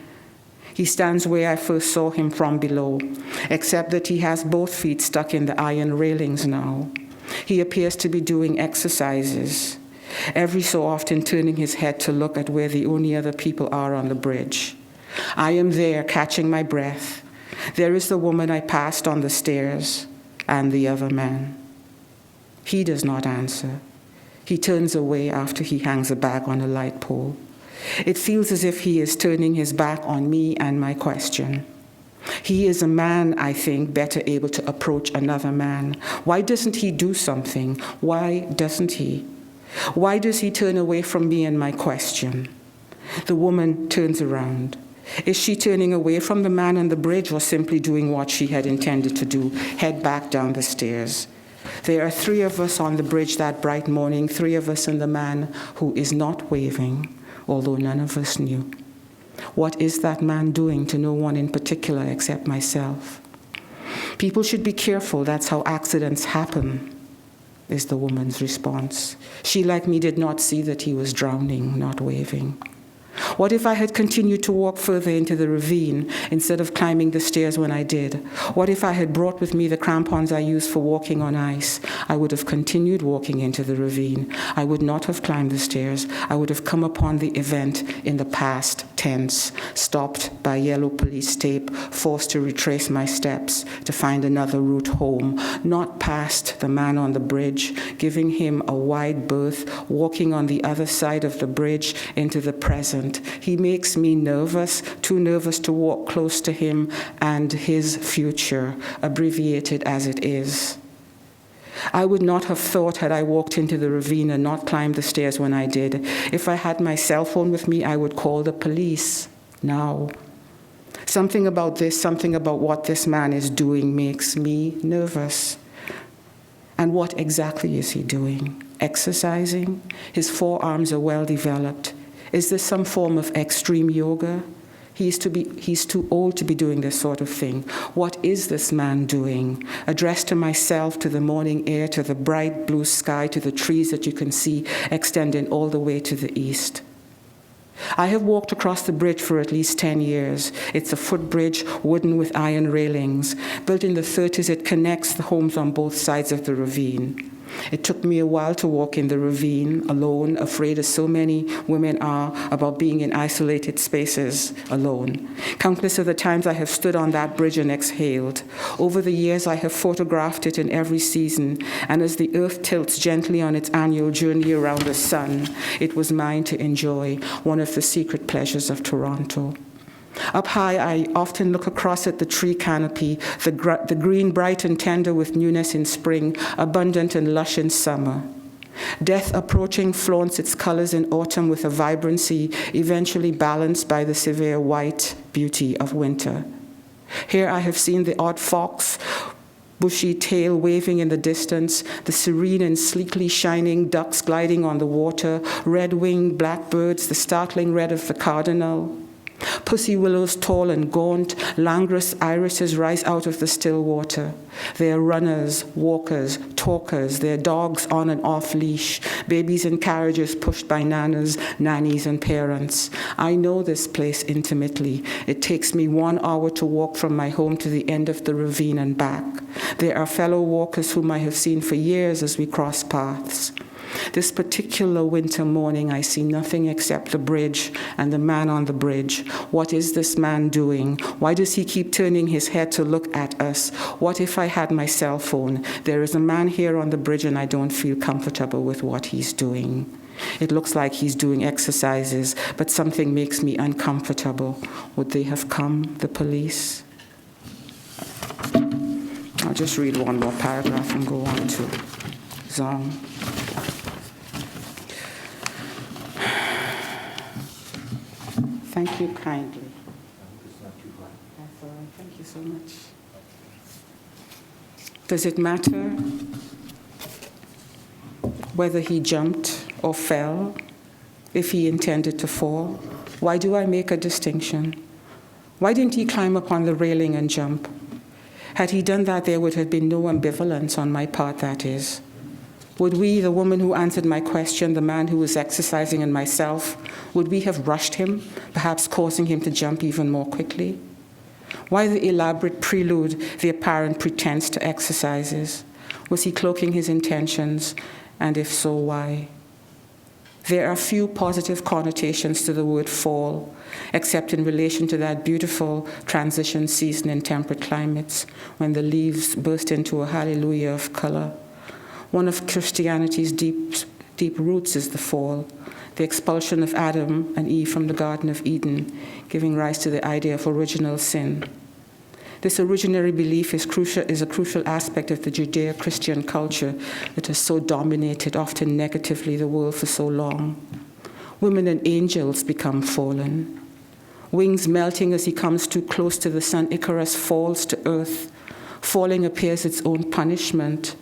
He stands where I first saw him from below, except that he has both feet stuck in the iron railings now. He appears to be doing exercises, every so often turning his head to look at where the only other people are on the bridge. I am there, catching my breath. There is the woman I passed on the stairs, and the other man. He does not answer. He turns away after he hangs a bag on a light pole. It feels as if he is turning his back on me and my question. He is a man, I think, better able to approach another man. Why doesn't he do something? Why doesn't he? Why does he turn away from me and my question? The woman turns around. Is she turning away from the man on the bridge or simply doing what she had intended to do, head back down the stairs? There are 3 of us on the bridge that bright morning, 3 of us and the man who is not waving, although none of us knew. What is that man doing to no one in particular except myself? People should be careful, that's how accidents happen, is the woman's response. She, like me, did not see that he was drowning, not waving. What if I had continued to walk further into the ravine instead of climbing the stairs when I did? What if I had brought with me the crampons I used for walking on ice? I would have continued walking into the ravine. I would not have climbed the stairs. I would have come upon the event in the past tense, stopped by yellow police tape, forced to retrace my steps to find another route home, not past the man on the bridge, giving him a wide berth, walking on the other side of the bridge into the present. He makes me nervous, too nervous to walk close to him and his future, abbreviated as it is. I would not have thought, had I walked into the ravine and not climbed the stairs when I did. If I had my cell phone with me, I would call the police now. Something about this, something about what this man is doing makes me nervous. And what exactly is he doing? Exercising? His forearms are well developed. Is this some form of extreme yoga? He's too old to be doing this sort of thing. What is this man doing? Addressed to myself, to the morning air, to the bright blue sky, to the trees that you can see extending all the way to the east. I have walked across the bridge for at least 10 years. It's a footbridge, wooden with iron railings. Built in the 30s, it connects the homes on both sides of the ravine. It took me a while to walk in the ravine, alone, afraid as so many women are about being in isolated spaces alone. Countless of the times I have stood on that bridge and exhaled. Over the years, I have photographed it in every season, and as the earth tilts gently on its annual journey around the sun, it was mine to enjoy, one of the secret pleasures of Toronto. Up high, I often look across at the tree canopy, the green bright and tender with newness in spring, abundant and lush in summer. Death approaching flaunts its colors in autumn with a vibrancy eventually balanced by the severe white beauty of winter. Here I have seen the odd fox, bushy tail waving in the distance, the serene and sleekly shining ducks gliding on the water, red-winged blackbirds, the startling red of the cardinal. Pussy willows tall and gaunt, languorous irises rise out of the still water. They are runners, walkers, talkers, their dogs on and off leash, babies in carriages pushed by nanas, nannies and parents. I know this place intimately. It takes me 1 hour to walk from my home to the end of the ravine and back. There are fellow walkers whom I have seen for years as we cross paths. This particular winter morning, I see nothing except the bridge and the man on the bridge. What is this man doing? Why does he keep turning his head to look at us? What if I had my cell phone? There is a man here on the bridge and I don't feel comfortable with what he's doing. It looks like he's doing exercises, but something makes me uncomfortable. Would they have come, the police? I'll just read one more paragraph and go on to Zong. Thank you kindly. That's all right. Thank you so much. Does it matter whether he jumped or fell, if he intended to fall? Why do I make a distinction? Why didn't he climb up on the railing and jump? Had he done that, there would have been no ambivalence on my part, that is. Would we, the woman who answered my question, the man who was exercising, and myself, would we have rushed him, perhaps causing him to jump even more quickly? Why the elaborate prelude, the apparent pretense to exercises? Was he cloaking his intentions, and if so, why? There are few positive connotations to the word fall, except in relation to that beautiful transition season in temperate climates, when the leaves burst into a hallelujah of color. One of Christianity's deep roots is the fall, the expulsion of Adam and Eve from the Garden of Eden, giving rise to the idea of original sin. This originary belief is a crucial aspect of the Judeo-Christian culture that has so dominated, often negatively, the world for so long. Women and angels become fallen. Wings melting as he comes too close to the sun, Icarus falls to earth. Falling appears its own punishment.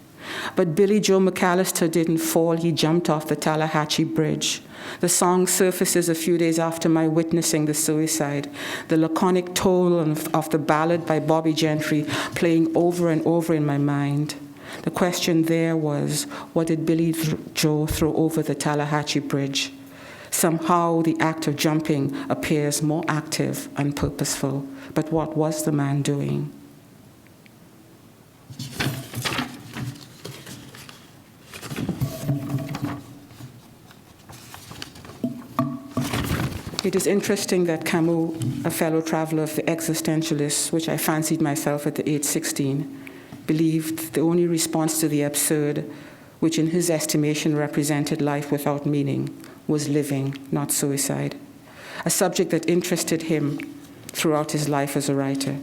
But Billy Joe McAllister didn't fall, he jumped off the Tallahatchie Bridge. The song surfaces a few days after my witnessing the suicide, the laconic tone of the ballad by Bobby Gentry playing over and over in my mind. The question there was, what did Billy Joe throw over the Tallahatchie Bridge? Somehow the act of jumping appears more active and purposeful. But what was the man doing? It is interesting that Camus, a fellow traveler of the existentialists, which I fancied myself at the age 16, believed the only response to the absurd, which in his estimation represented life without meaning, was living, not suicide, a subject that interested him throughout his life as a writer.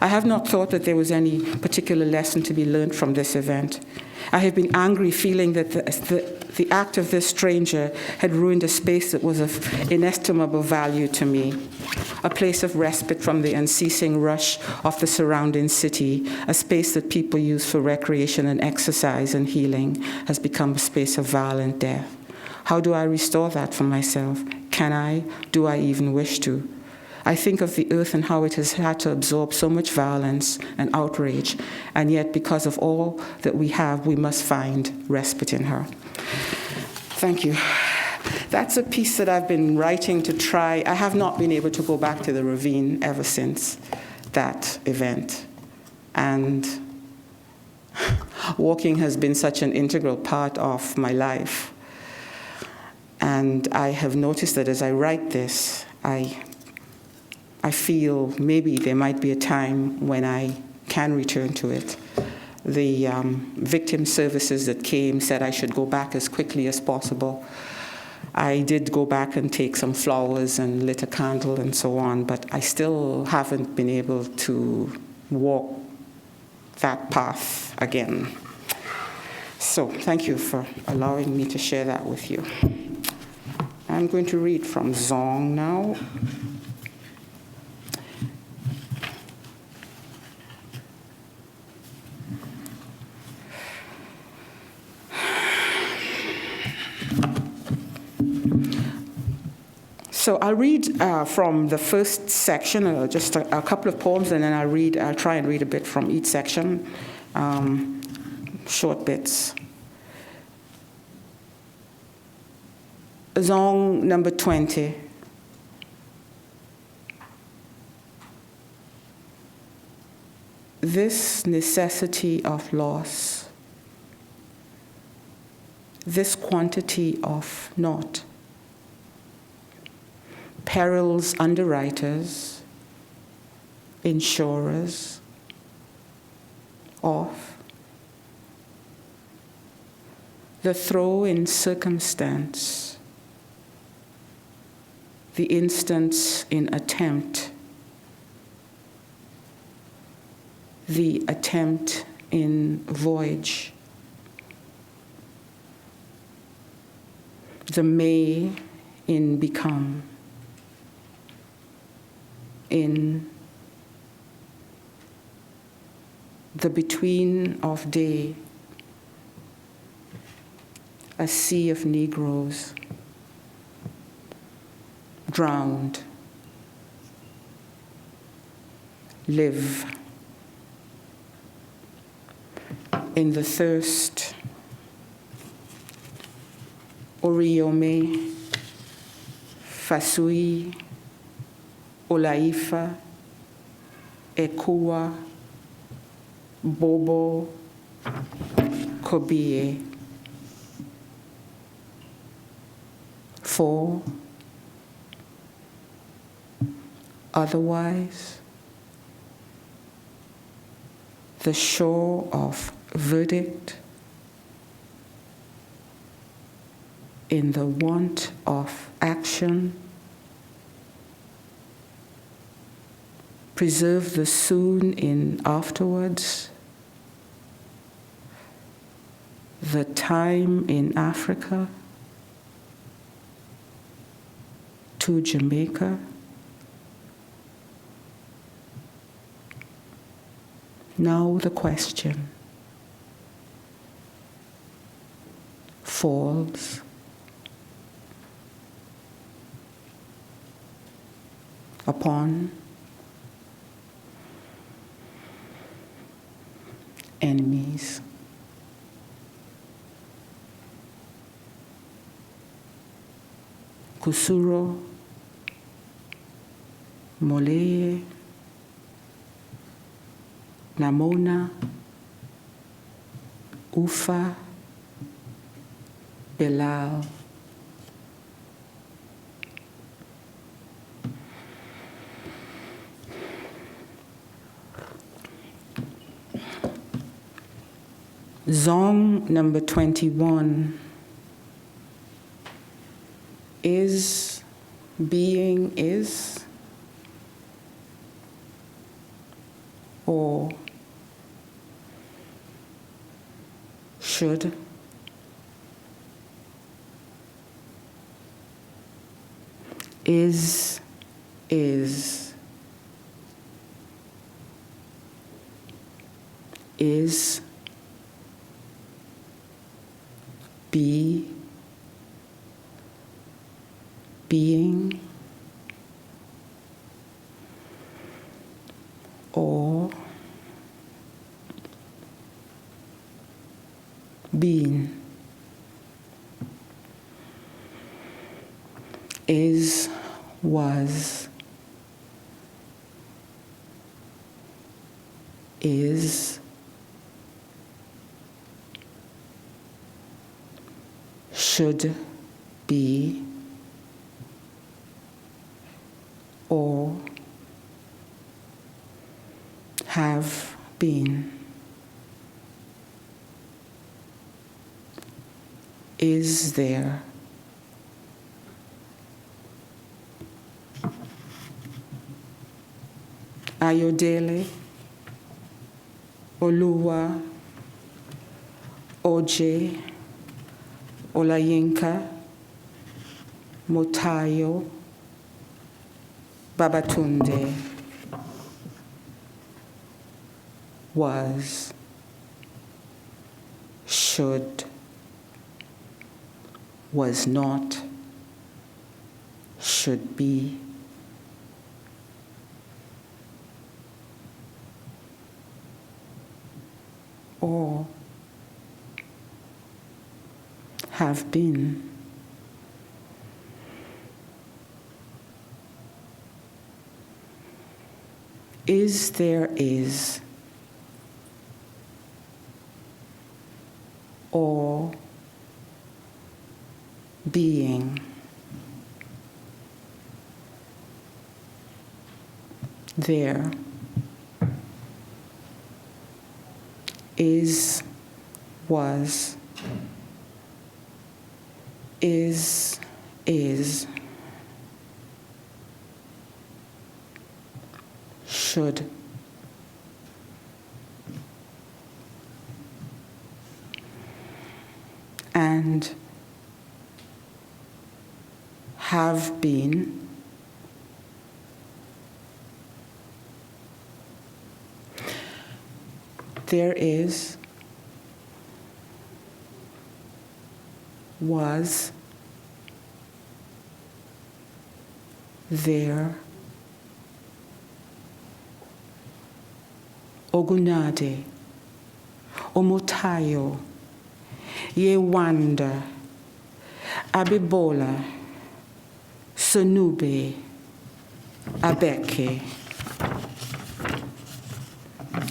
I have not thought that there was any particular lesson to be learned from this event. I have been angry, feeling that the act of this stranger had ruined a space that was of inestimable value to me, a place of respite from the unceasing rush of the surrounding city, a space that people use for recreation and exercise and healing, has become a space of violent death. How do I restore that for myself? Can I? Do I even wish to? I think of the earth and how it has had to absorb so much violence and outrage, and yet because of all that we have, we must find respite in her. Thank you. That's a piece that I've been writing to try. I have not been able to go back to the ravine ever since that event. And walking has been such an integral part of my life. And I have noticed that as I write this, I feel maybe there might be a time when I can return to it. The victim services that came said I should go back as quickly as possible. I did go back and take some flowers and lit a candle and so on, but I still haven't been able to walk that path again. So thank you for allowing me to share that with you. I'm going to read from Zong now. So I'll read from the first section, just a couple of poems, and then I'll try and read a bit from each section, short bits. Zong number 20. This necessity of loss, this quantity of naught, perils underwriters, insurers, of, the throw in circumstance, the instance in attempt, the attempt in voyage, the may in become, in the between of day, a sea of Negroes drowned, live in the thirst, Oriome, Fasui, Olaifa, Ekua, Bobo, Kobie. For otherwise, the shore of verdict in the want of action, preserve the soon in afterwards, the time in Africa, to Jamaica, now the question falls upon enemies. Kusuro, Moleye, Namona, Ufa, Belal. Zong number 21 is being is or should is be being or being is was is should be or have been is there Ayodele, Oluwa, Oje, Olayinka, Motayo, Babatunde, was, should, was not, should be, or have been. Is there is, or being. There is, was, is, should, and have been there is, was, there, Ogunade, Omotayo, Yewanda, Abibola, Sonube, Abeke.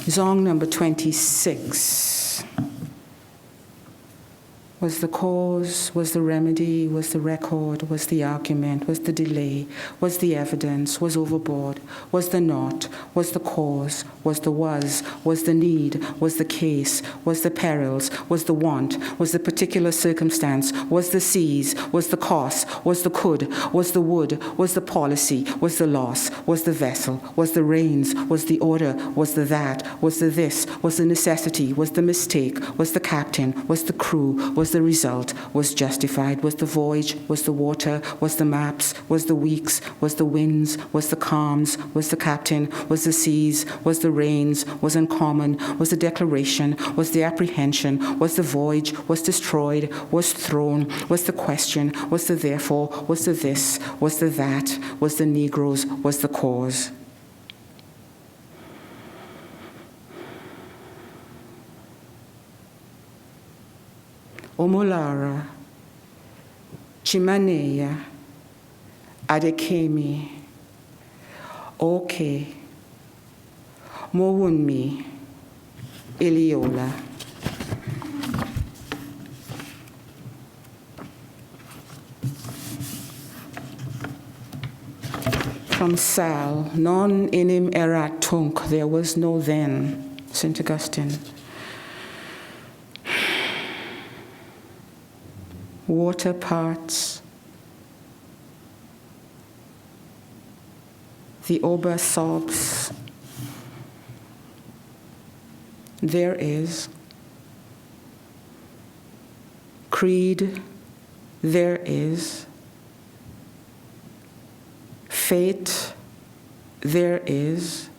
Zong number 26 was the cause, was the remedy, was the record, was the argument, was the delay, was the evidence, was overboard, was the not, was the cause, was the need, was the case, was the perils, was the want, was the particular circumstance, was the seize, was the cost, was the could, was the would, was the policy, was the loss, was the vessel, was the reins, was the order, was the that, was the this, was the necessity, was the mistake, was the captain, was the crew, was the result, was justified, was the voyage, was the water, was the maps, was the weeks, was the winds, was the calms, was the captain, was the seas, was the rains, was uncommon, was the declaration, was the apprehension, was the voyage, was destroyed, was thrown, was the question, was the therefore, was the this, was the that, was the Negroes, was the cause. Omolara, Chimaneya, Adekemi, Oke, Mowunmi, Iliola. From Sal, non enim erat tunc, there was no then, St. Augustine. Water parts, the oba sobs, there is, creed, there is, fate, there is,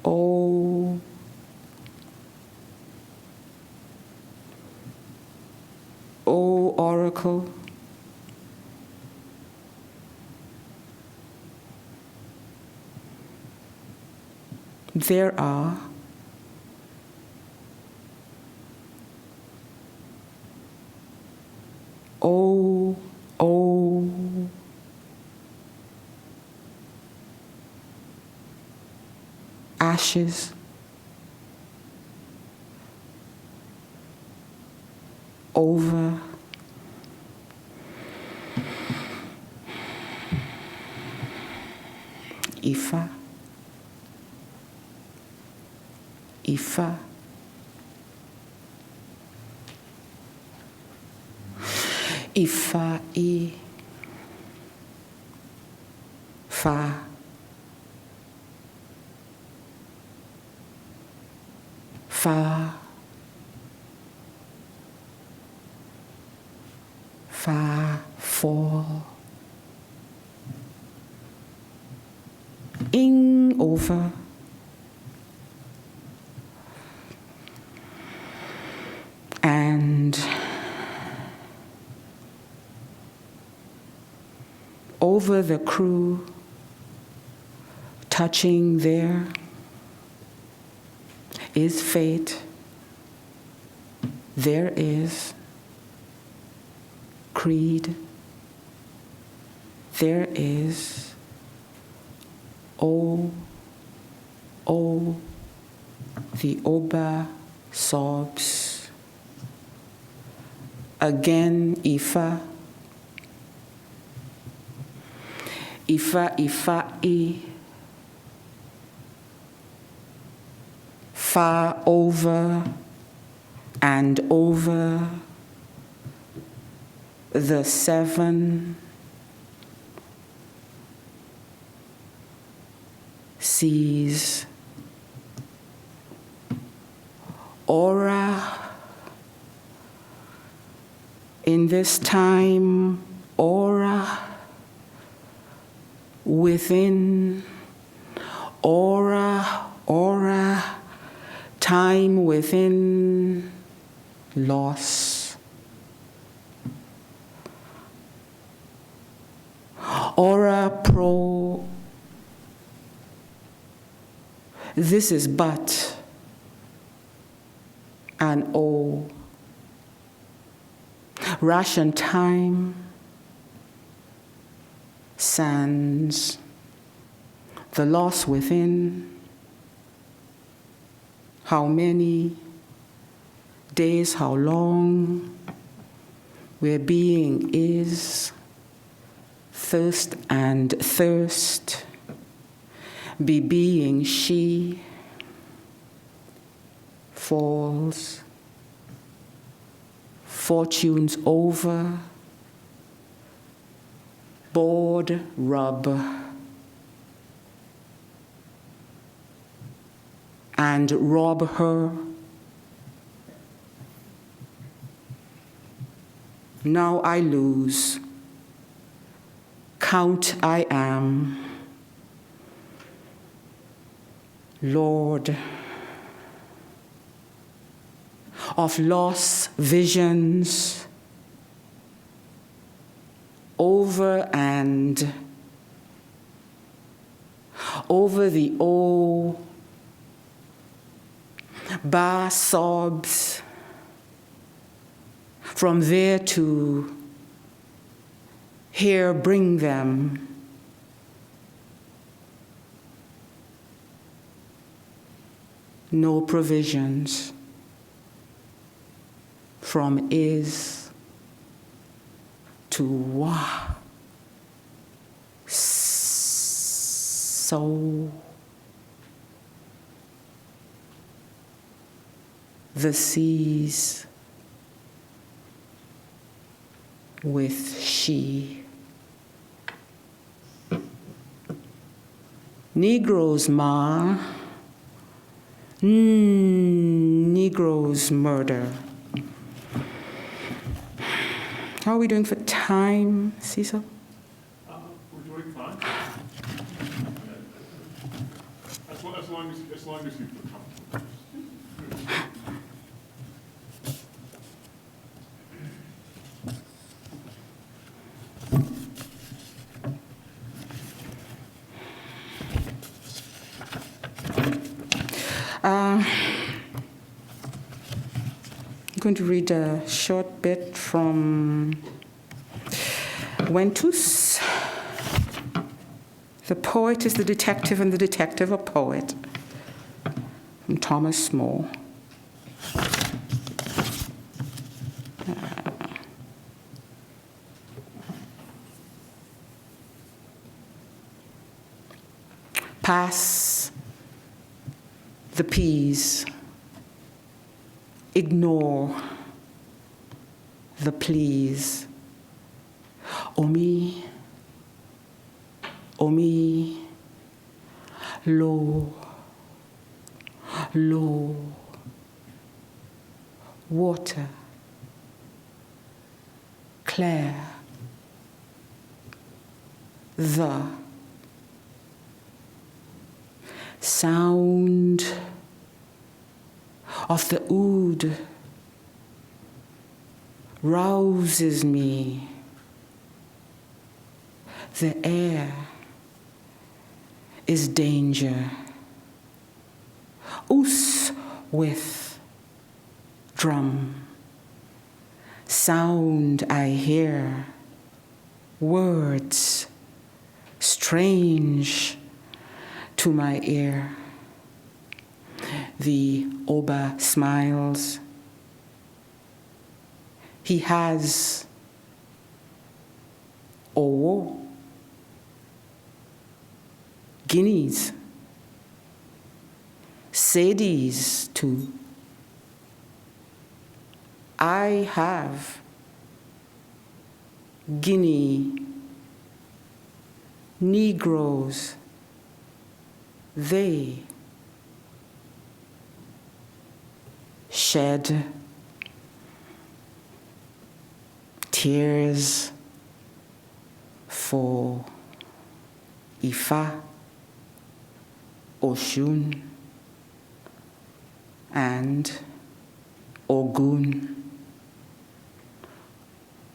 oh, O oracle, there are O ashes, over, Ifa, Ifa, Ifa, I, Fa, Fa, Fa, fall, ing, over, and over the crew, touching there, is fate, there is creed, there is oh, the oba sobs, again Ifa, I, far over and over the seven seas, ora this time, aura within, aura, time within, loss. Aura pro, this is but, and O. Ration time, sands, the loss within, how many days, how long, where being is, thirst and thirst, be being she, falls, fortunes over, board, rub, and rob her. Now I lose, count I am, Lord of lost visions, over and over the O, bar sobs, from there to here bring them. No provisions. From is to wa. So the seas with she. Negroes ma, Negroes murder. How are we doing for time, Cecil? We're doing fine. As long as you feel comfortable. I'm going to read a short bit from Ventus. The poet is the detective and the detective a poet, from Thomas More. Pass the peas, ignore the please. Omi, omi, low, low, water, Claire, the sound of the oud rouses me. The air is danger. Oos with drum. Sound I hear. Words strange to my ear. The Oba smiles. He has owo, guineas, Sadies too. I have Guinea, Negroes, they shed tears for Ifa, Oshun, and Ogun,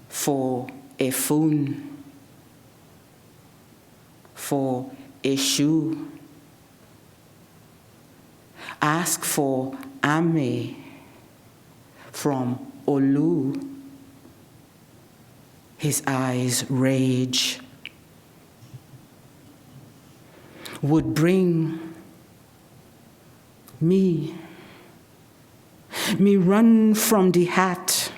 for Efun, for Eshu. Ask for Ame from Olu. His eyes rage. Would bring me run from the hat,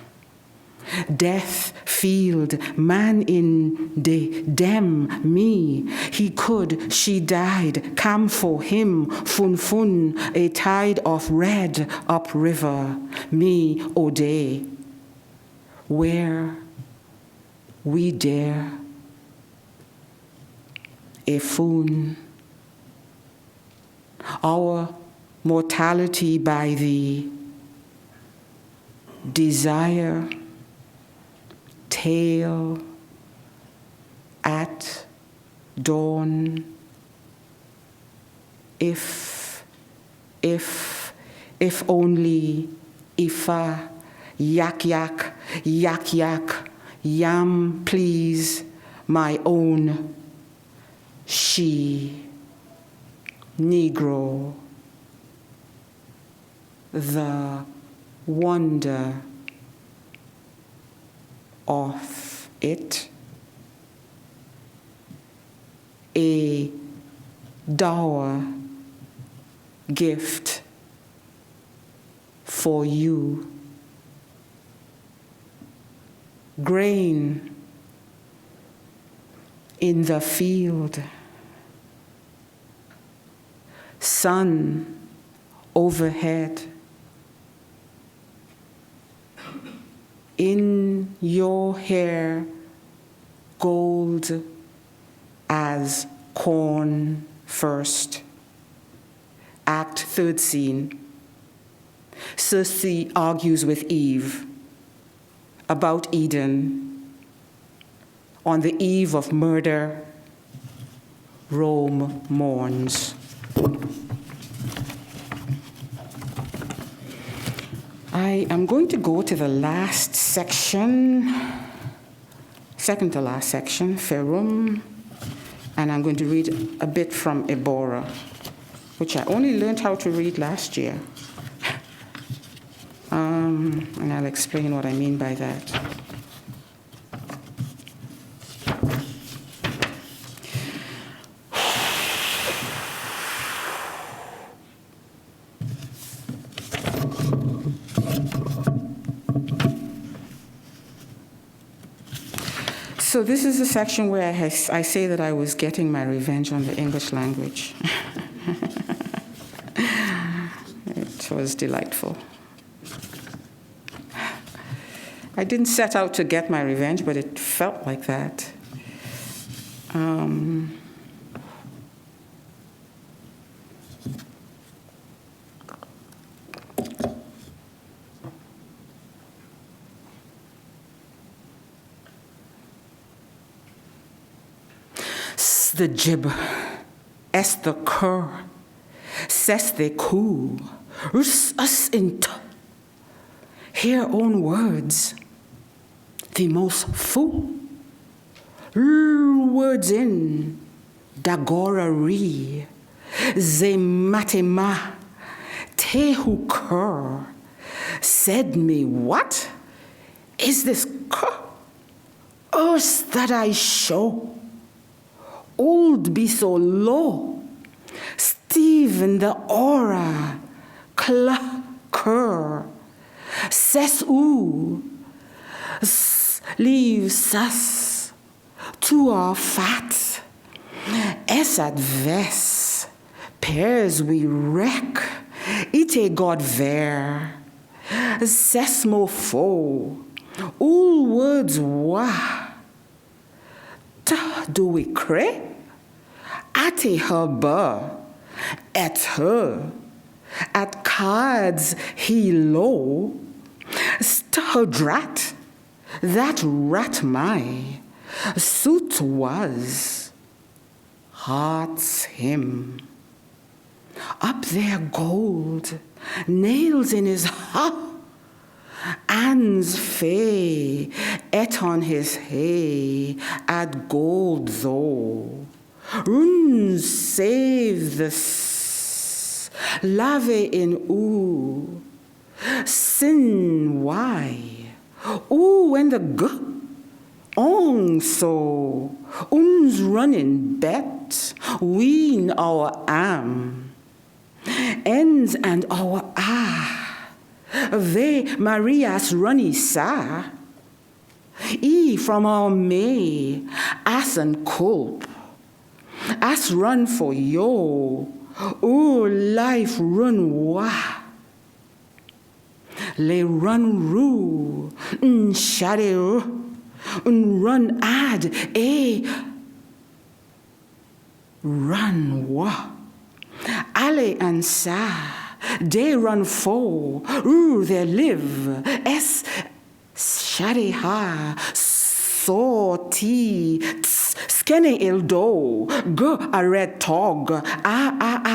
death field, man in de dem me. He could, she died, come for him, fun fun, a tide of red upriver, me ode, where we dare, a fun, our mortality by the desire, tale at dawn, if only, Ifa, yak, yam, please, my own, she, Negro, the wonder of it, a dower gift for you, grain in the field, sun overhead, in your hair, gold as corn first. Act third scene. Circe argues with Eve about Eden. On the eve of murder, Rome mourns. I am going to go to the last section, second to last section, Ferum, and I'm going to read a bit from Ebora, which I only learned how to read last year. And I'll explain what I mean by that. So this is the section where I say that I was getting my revenge on the English language. It was delightful. I didn't set out to get my revenge, but it felt like that. The jib, es the cur, ses the coup, rus us int. Hear own words, the most fu, words in, dagora re, ze matema, te hu cur, said me what? Is this cur? Us that I show. Old be so low, Steve in the aura, cur, ses u, leave sus, to our fat, es adves, pairs we wreck, ite god ver, ses mo fo, all words wa. Do we cray? Ate her bur, at her, at cards he low, her drat, that rat my suit was, heart's hymn. Up there gold, nails in his heart, Anne's fay, et on his hay, at gold though. Runes save the lave in oo, sin why, ooh when the ong so, uns running bet, ween our am, ends and our they Maria's runny sa, from our May, as and culp, as run for yo, life run wa, le run roo, shadow, run ad, run wa, ale and sa. They run for, they live, shade ha, sorti, skinny ildo, a red tog,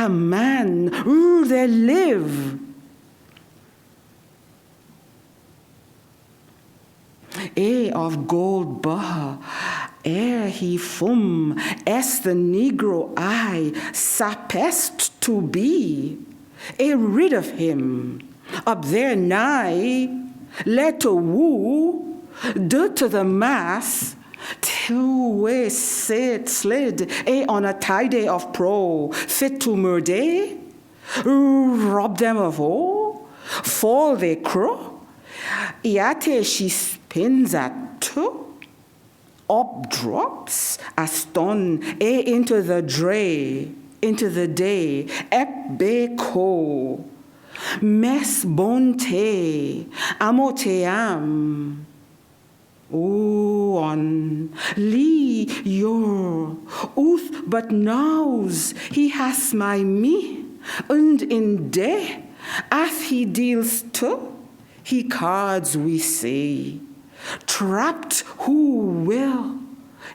man, they live. Of gold bah, ere he fum, the negro sapest to be. Rid of him, up there nigh, let to woo, do to the mass, till we slid, on a tide of pro, fit to murder, rob them of all, fall they crow, yate she spins at two, up drops, a stone, into the dray, into the day, ebeko, mes bonte, amoteam, on Lee your uth, but nows he has my me, and in day, as he deals to, he cards we say, trapped who will,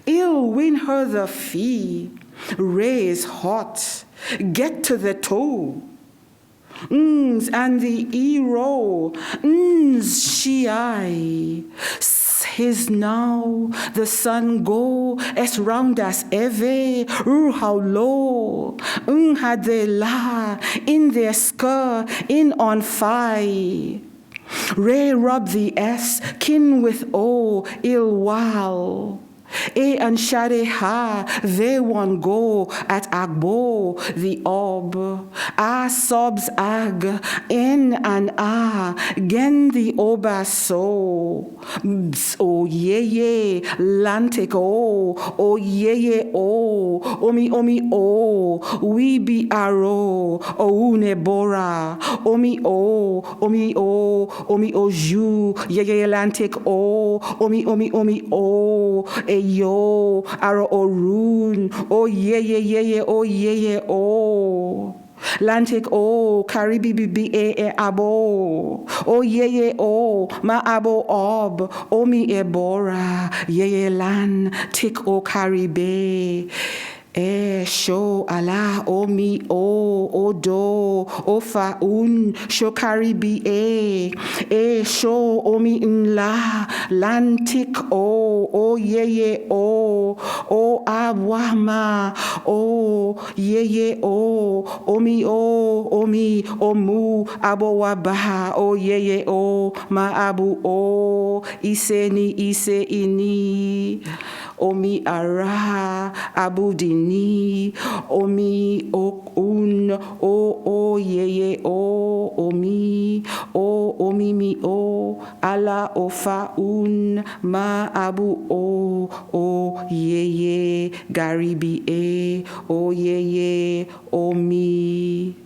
ill win her the fee, raise hot, get to the toe, and the hero, she his now the sun go as round as ever, how low, had they la in their skir, in on fire. Ray rub the S, kin with O, ill while. And shade ha, they one go at agbo, the ob. Sobs ag, en and gen the oba so. Ye, lantic o, ye, omi, we be arrow, une bora, omi, ju, ye, lantic omi, yo, aro orun, ye, Lantic Caribi abo, ye, ma abo ob, omi ebora, ye lan, tik Caribe. Sho ala omi odo ofa sho karibi sho omi la lantik ye awama ye omi omu abo wabaha ye ma abu iseni ise ini omi ara abudini omi ye omi mi ala ofa ma abu ye garibi ye omi.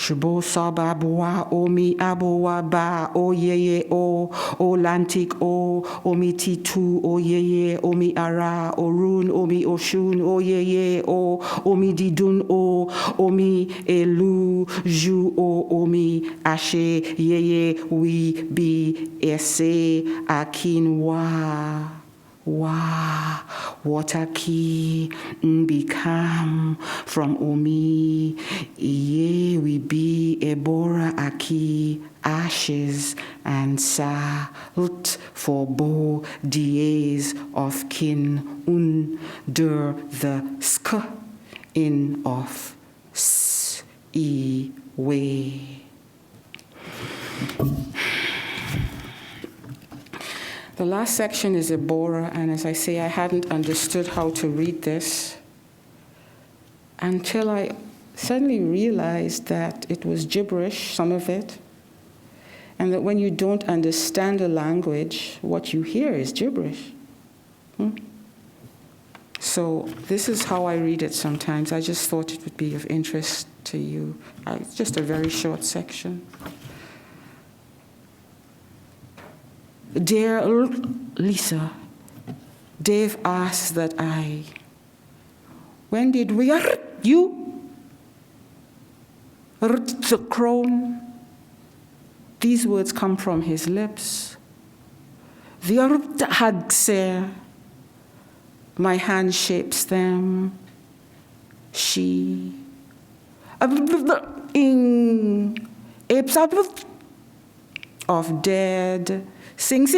Shbo saba boa omi aboa ba o yeye o lantik o omi titu o yeye omi ara orun omi oshun o yeye o omi didun o omi elu ju o omi ashe yeye we be ese akinwa. Wa wataki become from omi ye we be ebora aki ashes and salt for bo dies of kin under the sk in of s e way. The last section is a Bora, and as I say, I hadn't understood how to read this until I suddenly realized that it was gibberish, some of it, and that when you don't understand a language, what you hear is gibberish. So this is how I read it sometimes. I just thought it would be of interest to you. It's just a very short section. Dear Lisa, Dave asks that when did we you? The crone. These words come from his lips. The had said, my hand shapes them. She. In apes of dead. Sing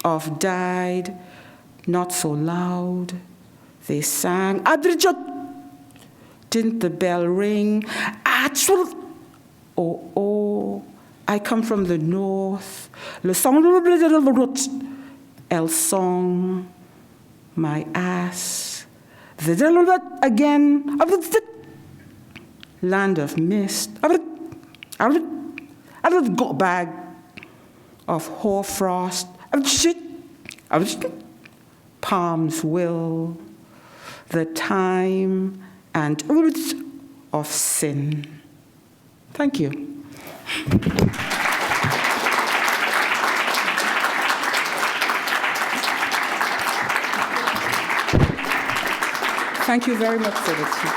of died, not so loud. They sang, Adrijot. Didn't the bell ring? Actual. Oh, I come from the north. Le song, El song, my ass. The again, land of mist. I would go back. Of hoarfrost, palms will, the time and of sin. Thank you. Thank you very much for the tea.